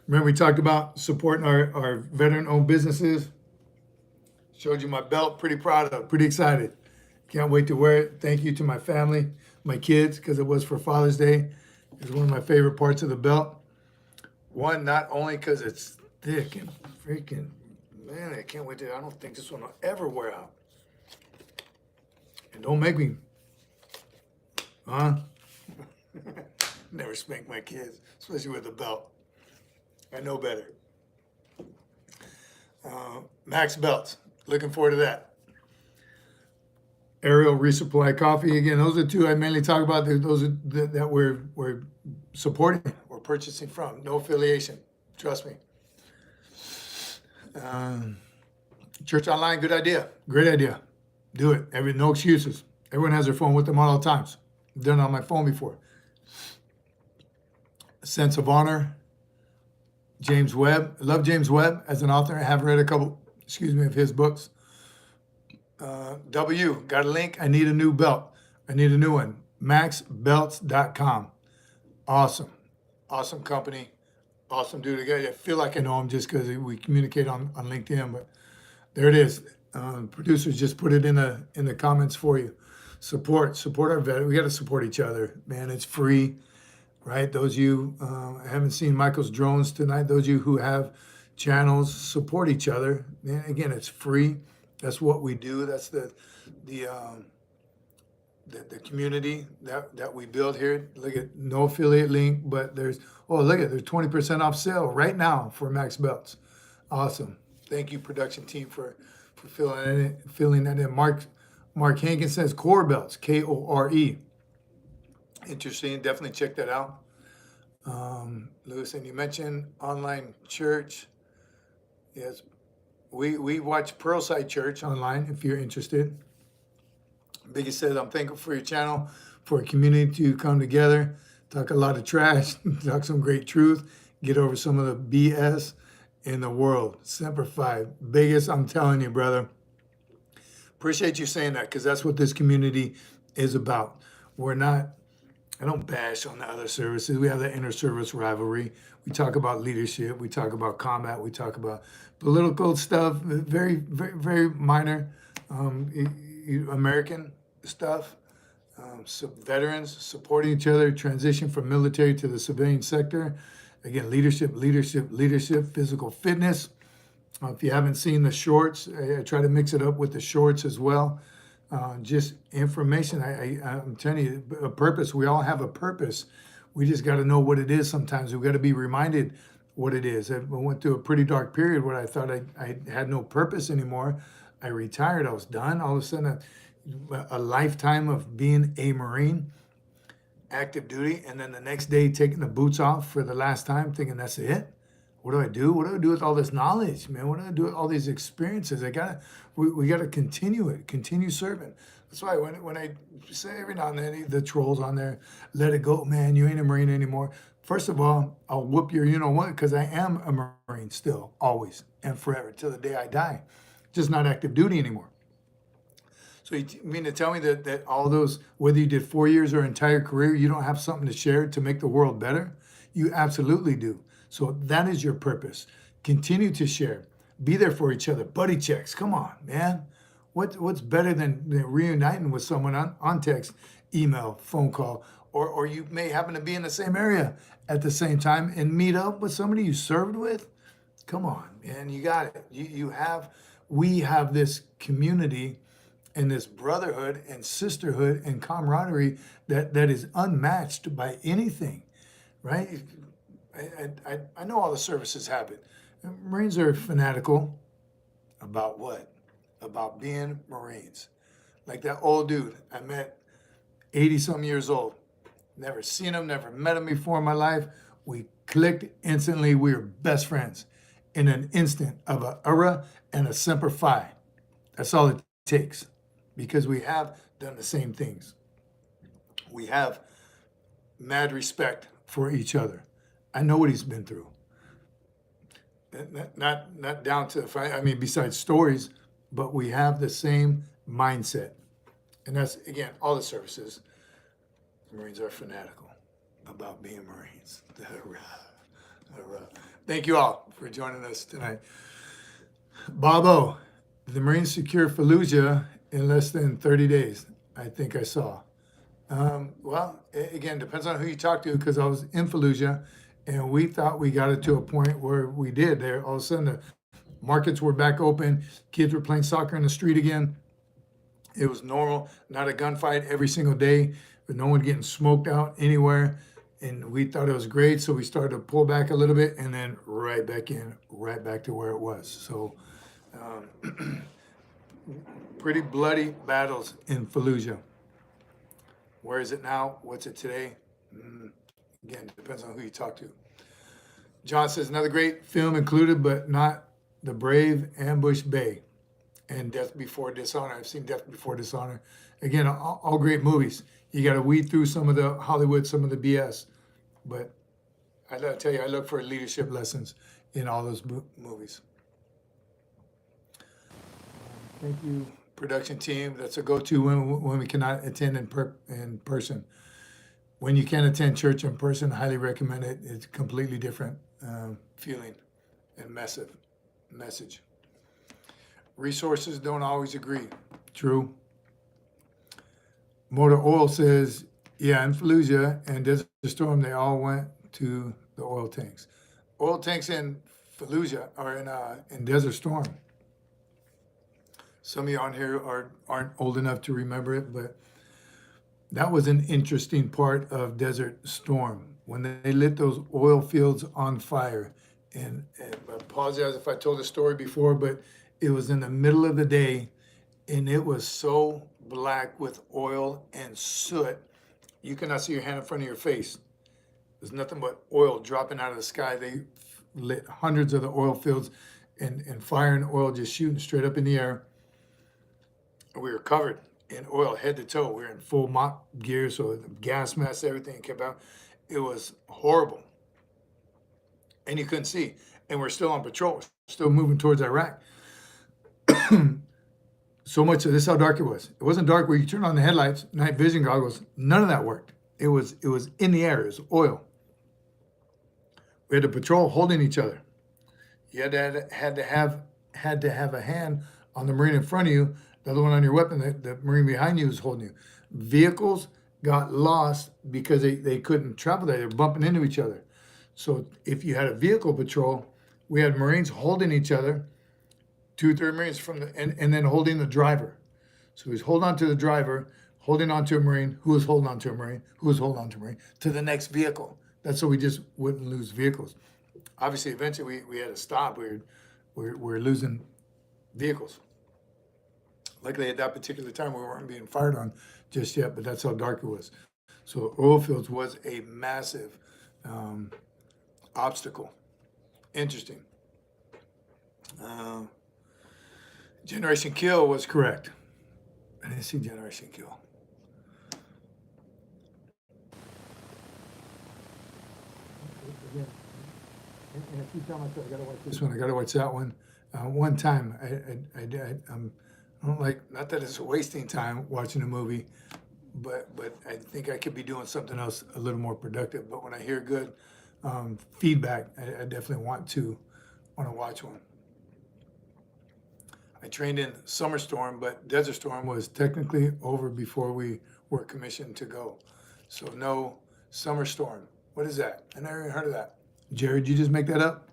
Remember, we talked about supporting our veteran-owned businesses. Showed you my belt. Pretty proud of it. Pretty excited. Can't wait to wear it. Thank you to my family, my kids, because it was for Father's Day. It's one of my favorite parts of the belt. One, not only because it's thick and freaking, man, I can't wait to, I don't think this one will ever wear out. And don't make me, huh? Never spank my kids, especially with a belt. I know better. Max belts. Looking forward to that. Aerial Resupply Coffee. Again, those are two I mainly talk about. Those are that we're supporting or purchasing from. No affiliation. Trust me. Church online, good idea. Great idea. Do it. No excuses. Everyone has their phone with them at all times. I've done it on my phone before. Sense of Honor. James Webb. I love James Webb as an author. I have read a couple, of his books. Got a link. I need a new belt. I need a new one. maxbelts.com. Awesome. Awesome company. Awesome dude. I feel like I know him just because we communicate on LinkedIn, but there it is. Producers just put it in the comments for you. Support our vet. We got to support each other, man. It's free, right? Those of you I haven't seen Michael's drones tonight. Those of you who have channels, support each other. Man, again, it's free. That's what we do. That's the community that we build here. Look at no affiliate link, but there's 20% off sale right now for Max Belts. Awesome. Thank you, production team, for filling that in. Mark Hankins says Core Belts, Kore. Interesting. Definitely check that out. Lewis, and you mentioned online church. Yes. We watch Pearlside Church online if you're interested. Biggie says, I'm thankful for your channel, for a community to come together, talk a lot of trash, talk some great truth, get over some of the BS in the world. Semper Fi. Biggest, I'm telling you, brother. Appreciate you saying that, because that's what this community is about. I don't bash on the other services. We have the inter-service rivalry. We talk about leadership. We talk about combat. We talk about political stuff, very, very, very minor American stuff. Veterans supporting each other, transition from military to the civilian sector. Again, leadership, physical fitness. If you haven't seen the shorts, I try to mix it up with the shorts as well. Just information. I'm telling you, a purpose. We all have a purpose. We just got to know what it is sometimes. We've got to be reminded what it is. I went through a pretty dark period where I thought I had no purpose anymore. I retired. I was done. All of a sudden, a lifetime of being a Marine, active duty, and then the next day taking the boots off for the last time, thinking that's it. What do I do? What do I do with all this knowledge, man? What do I do with all these experiences? We gotta continue serving. That's why when I say every now and then, the trolls on there, let it go, man, you ain't a Marine anymore. First of all, I'll whoop your you-know-what, because I am a Marine still, always and forever, till the day I die. Just not active duty anymore. So you mean to tell me that all those, whether you did 4 years or entire career, you don't have something to share to make the world better? You absolutely do. So that is your purpose. Continue to share. Be there for each other. Buddy checks. Come on, man. What's better than reuniting with someone on text, email, phone call, or you may happen to be in the same area at the same time and meet up with somebody you served with? Come on, man. You got it. We have this community and this brotherhood and sisterhood and camaraderie that is unmatched by anything, right? I know all the services have it. Marines are fanatical about what? About being Marines. Like that old dude I met, 80-some years old. Never seen him, never met him before in my life. We clicked instantly. We were best friends in an instant of a URAH and a Semper Fi. That's all it takes, because we have done the same things. We have mad respect for each other. I know what he's been through. Not down to the fight. I mean, besides stories, but we have the same mindset. And that's, again, all the services. The Marines are fanatical about being Marines. Thank you all for joining us tonight. Bobo, the Marines secure Fallujah in less than 30 days, I think I saw. Well, again, depends on who you talk to, because I was in Fallujah, and we thought we got it to a point where we did. There, all of a sudden, the markets were back open. Kids were playing soccer in the street again. It was normal, not a gunfight every single day, but no one getting smoked out anywhere. And we thought it was great, so we started to pull back a little bit, and then right back in, right back to where it was. So pretty bloody battles in Fallujah. Where is it now? What's it today? Again, depends on who you talk to. John says, another great film included, but not The Brave Ambush Bay and Death Before Dishonor. I've seen Death Before Dishonor. Again, all great movies. You got to weed through some of the Hollywood, some of the BS. But I got to tell you, I look for leadership lessons in all those movies. Thank you, production team. That's a go-to when we cannot attend in person. When you can attend church in person, I highly recommend it. It's a completely different feeling and message. Resources don't always agree. True. Motor Oil says, yeah, in Fallujah and Desert Storm, they all went to the oil tanks. Oil tanks in Fallujah are in Desert Storm. Some of you on here aren't old enough to remember it, but that was an interesting part of Desert Storm when they lit those oil fields on fire. And I apologize if I told the story before, but it was in the middle of the day, and it was so black with oil and soot, you cannot see your hand in front of your face. There's nothing but oil dropping out of the sky. They lit hundreds of the oil fields and fire and oil just shooting straight up in the air. We were covered in oil head to toe. We were in full mop gear, so the gas mask, everything came out. It was horrible. And you couldn't see. And we're still on patrol, still moving towards Iraq. So much of this, how dark it was. It wasn't dark where you turn on the headlights, night vision goggles. None of that worked. It was in the air. It was oil. We had to patrol holding each other. You had to have a hand on the Marine in front of you, the other one on your weapon. The Marine behind you was holding you. Vehicles got lost because they couldn't travel there. They were bumping into each other. So if you had a vehicle patrol, we had Marines holding each other, 2 or 3 Marines and then holding the driver. So he's holding on to the driver, holding on to a Marine, who was holding on to a Marine, who was holding on to a Marine, to the next vehicle. That's so we just wouldn't lose vehicles. Obviously, eventually we had to stop. We're losing vehicles. Luckily, at that particular time, we weren't being fired on just yet, but that's how dark it was. So oil fields was a massive obstacle. Interesting. Generation Kill was correct. I didn't see Generation Kill. Again, and I keep telling myself I gotta watch this one. I gotta watch that one. One time, I don't like, not that it's wasting time watching a movie, but I think I could be doing something else a little more productive. But when I hear good feedback, I definitely want to watch one. I trained in Summer Storm, but Desert Storm was technically over before we were commissioned to go. So no Summer Storm. What is that? I never even heard of that. Jared, you just make that up?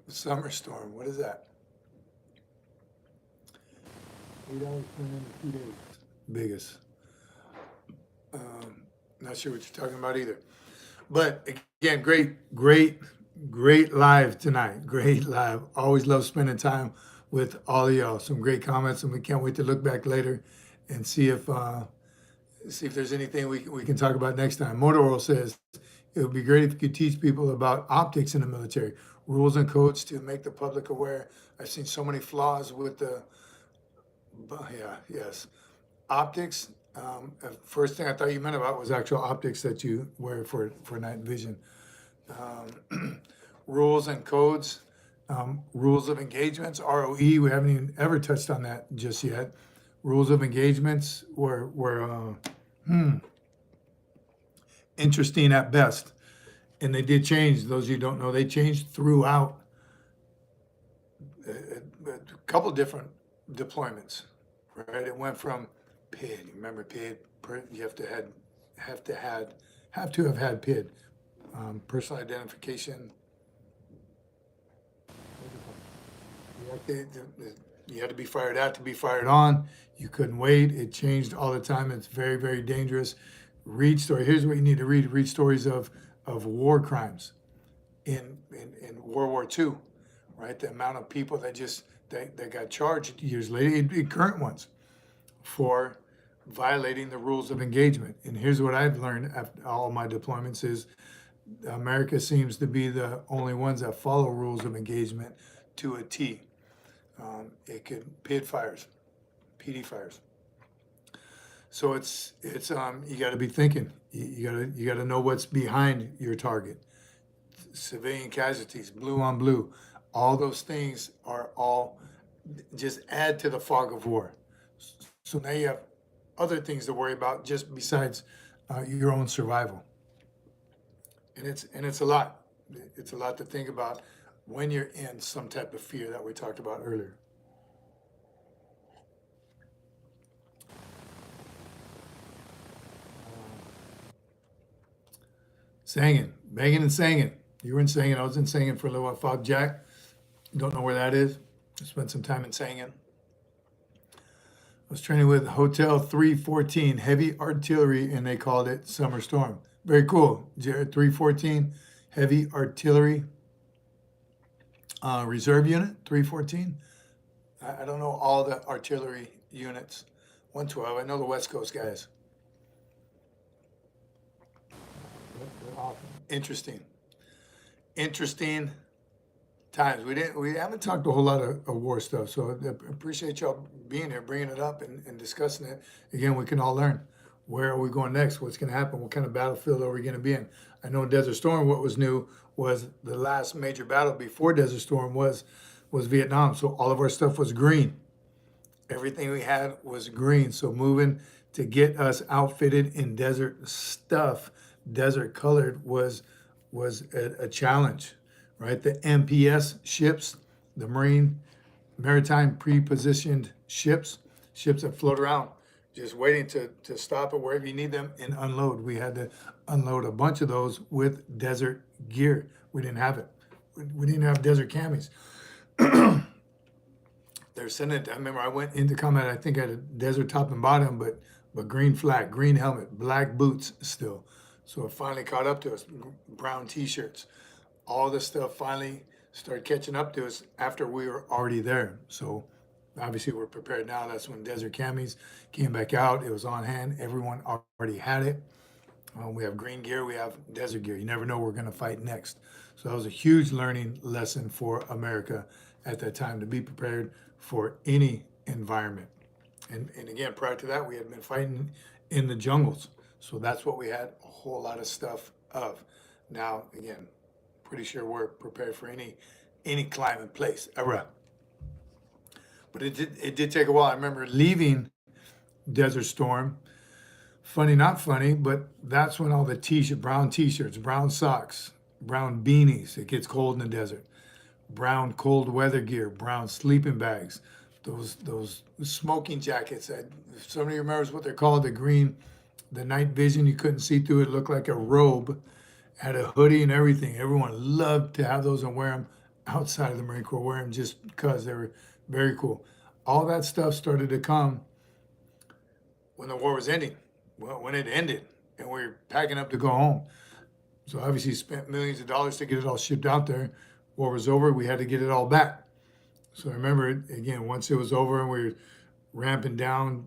Summer Storm, what is that? $8 in 2 days. Biggest. Not sure what you're talking about either. But again, great live tonight. Great live. Always love spending time with all of y'all. Some great comments, and we can't wait to look back later and see if there's anything we can talk about next time. Motorola says it would be great if you could teach people about optics in the military, rules and codes to make the public aware. I've seen so many flaws with the, yeah, yes, optics. First thing I thought you meant about was actual optics that you wear for night vision. Rules and codes, rules of engagements, ROE. We haven't even ever touched on that just yet. Rules of engagements were interesting at best, and they did change. Those of you who don't know, they changed throughout a couple different deployments. Right? It went from PID. Remember PID? You have to have had PID, personal identification. You had to be fired at to be fired on. You couldn't wait. It changed all the time. It's very, very dangerous. Read story. Here's what you need to read. Read stories of war crimes in World War II, right? The amount of people that got charged years later, current ones, for violating the rules of engagement. And here's what I've learned after all my deployments is America seems to be the only ones that follow rules of engagement to a T. It could PID fires, PD fires. So it's you got to be thinking. You got to know what's behind your target. Civilian casualties, blue on blue, all those things are all just add to the fog of war. So now you have other things to worry about just besides your own survival. And it's a lot. It's a lot to think about when you're in some type of fear that we talked about earlier. Sangin, banging and singing. You were in Sangin. I was in Sangin for a little while. Fob Jack. Don't know where that is. I spent some time in Sangin. I was training with Hotel 314, heavy artillery, and they called it Summer Storm. Very cool. Jared 314, heavy artillery. Reserve unit 314. I don't know all the artillery units. 112. I know the West Coast guys. Interesting. Interesting times. We haven't talked a whole lot of war stuff, so I appreciate y'all being here, bringing it up and discussing it. Again, we can all learn. Where are we going next? What's going to happen? What kind of battlefield are we going to be in? I know in Desert Storm, what was new was the last major battle before Desert Storm was Vietnam. So all of our stuff was green. Everything we had was green. So moving to get us outfitted in desert stuff, desert colored was a challenge, right? The MPS ships, the Maritime Pre-Positioned ships that float around, just waiting to stop at wherever you need them and unload. We had to unload a bunch of those with desert gear. We didn't have it. We didn't have desert camis. They're sending it. I remember I went into combat, I think I had a desert top and bottom, but green flag, green helmet, black boots still. So it finally caught up to us, brown t-shirts. All this stuff finally started catching up to us after we were already there. So obviously we're prepared now. That's when desert camis came back out. It was on hand. Everyone already had it. We have green gear. We have desert gear. You never know where we're going to fight next. So that was a huge learning lesson for America at that time, to be prepared for any environment. And again, prior to that, we had been fighting in the jungles. So that's what we had a whole lot of stuff of. Now, again, pretty sure we're prepared for any climate, place, era. But it did take a while. I remember leaving Desert Storm. Funny, not funny, but that's when all the brown t-shirts, brown socks, brown beanies. It gets cold in the desert. Brown cold weather gear, brown sleeping bags, those smoking jackets. If somebody remembers what they're called, the night vision, you couldn't see through it. It looked like a robe, had a hoodie and everything. Everyone loved to have those and wear them outside of the Marine Corps, wear them just because they were very cool. All that stuff started to come when the war was ending, when it ended, and we were packing up to go home. So obviously spent millions of dollars to get it all shipped out there. War was over, we had to get it all back. So I remember, again, once it was over and we were ramping down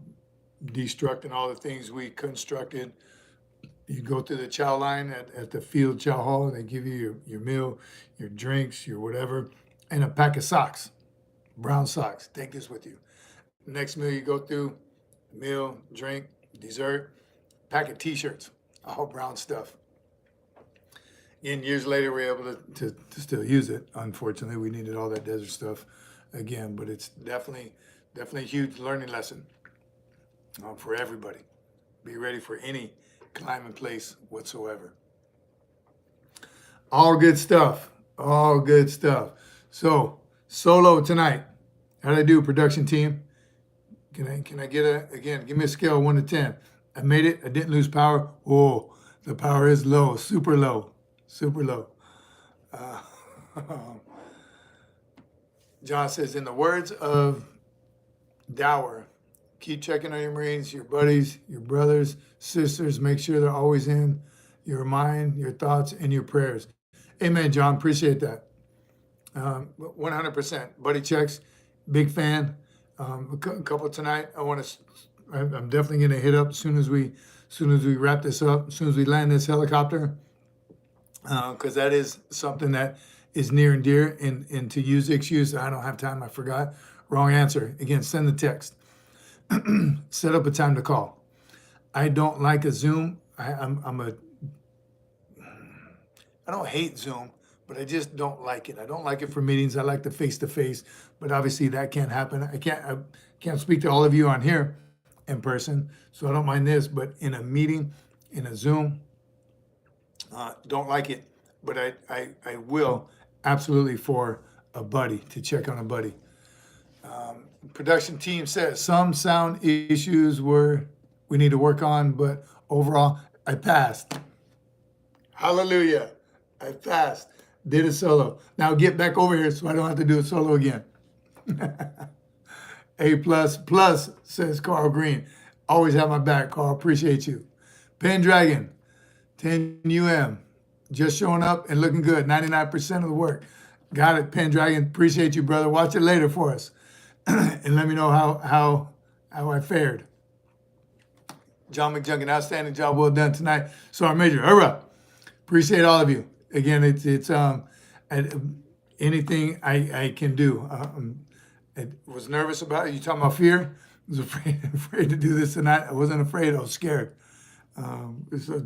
destructing all the things we constructed. You go through the chow line at the field chow hall, and they give you your meal, your drinks, your whatever, and a pack of socks, brown socks. Take this with you. Next meal you go through, meal, drink, dessert, pack of t-shirts, all brown stuff. And years later, we're able to still use it. Unfortunately, we needed all that desert stuff again, but it's definitely a huge learning lesson for everybody. Be ready for any climate place whatsoever. All good stuff. All good stuff. So solo tonight. How'd I do, production team? Can I get again, give me a scale of 1 to 10. I made it. I didn't lose power. Oh, the power is low, super low, super low. John says, in the words of Dower, keep checking on your Marines, your buddies, your brothers, sisters. Make sure they're always in your mind, your thoughts, and your prayers. Amen, John. Appreciate that. 100%. Buddy checks. Big fan. A couple tonight. I'm definitely going to hit up as soon as we wrap this up, as soon as we land this helicopter, because that is something that is near and dear. And to use excuse, I don't have time. I forgot. Wrong answer. Again, send the text. Set up a time to call. I don't like a Zoom. I don't hate Zoom, but I just don't like it. I don't like it for meetings. I like the face-to-face, but obviously that can't happen. I can't speak to all of you on here in person, so I don't mind this, but in a meeting, in a Zoom, don't like it. But I will absolutely for a buddy, to check on a buddy. Production team says some sound issues we need to work on, but overall, I passed. Hallelujah. I passed. Did a solo. Now get back over here so I don't have to do a solo again. A++, says Carl Green. Always have my back, Carl. Appreciate you. Pendragon, 10 UM. Just showing up and looking good. 99% of the work. Got it, Pendragon. Appreciate you, brother. Watch it later for us. And let me know how I fared. John McJunkin, outstanding job, well done tonight. Sergeant Major, hurrah! Appreciate all of you. Again, it's anything I can do. I was nervous about it. You talking about fear? I was afraid to do this tonight. I wasn't afraid. I was scared. So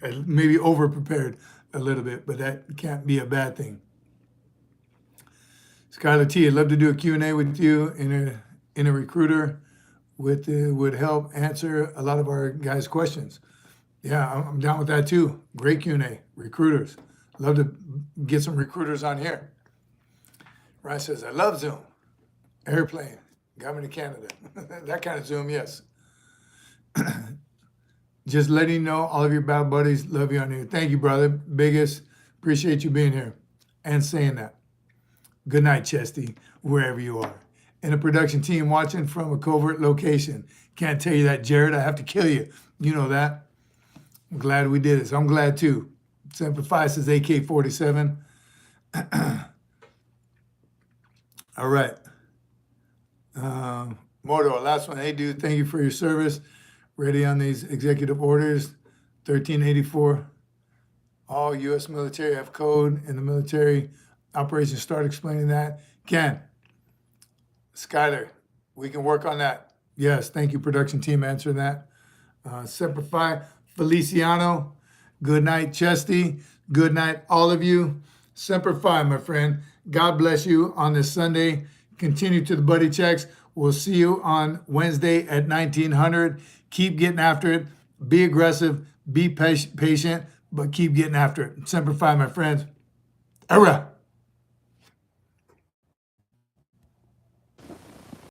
I maybe over prepared a little bit, but that can't be a bad thing. Skylar T, I'd love to do a Q&A with you in a recruiter would help answer a lot of our guys' questions. Yeah, I'm down with that too. Great Q&A, recruiters. Love to get some recruiters on here. Ryan says, I love Zoom. Airplane, got me to Canada. That kind of Zoom, yes. Just letting you know, all of your bad buddies love you on here. Thank you, brother. Biggest, appreciate you being here and saying that. Good night, Chesty, wherever you are. And a production team watching from a covert location. Can't tell you that, Jared. I have to kill you. You know that. I'm glad we did this. I'm glad too. Semper Fi says AK-47. All right. Mordo, last one. Hey, dude, thank you for your service. Ready on these executive orders. 1384. All U.S. military have code in the military operations. Start explaining that. Ken, Skyler, we can work on that. Yes, thank you, production team, answering that. Semper Fi, Feliciano. Good night, Chesty. Good night, all of you. Semper Fi, my friend. God bless you on this Sunday. Continue to the buddy checks. We'll see you on Wednesday at 1900. Keep getting after it. Be aggressive. Be patient, but keep getting after it. Semper Fi, my friends. Hurrah!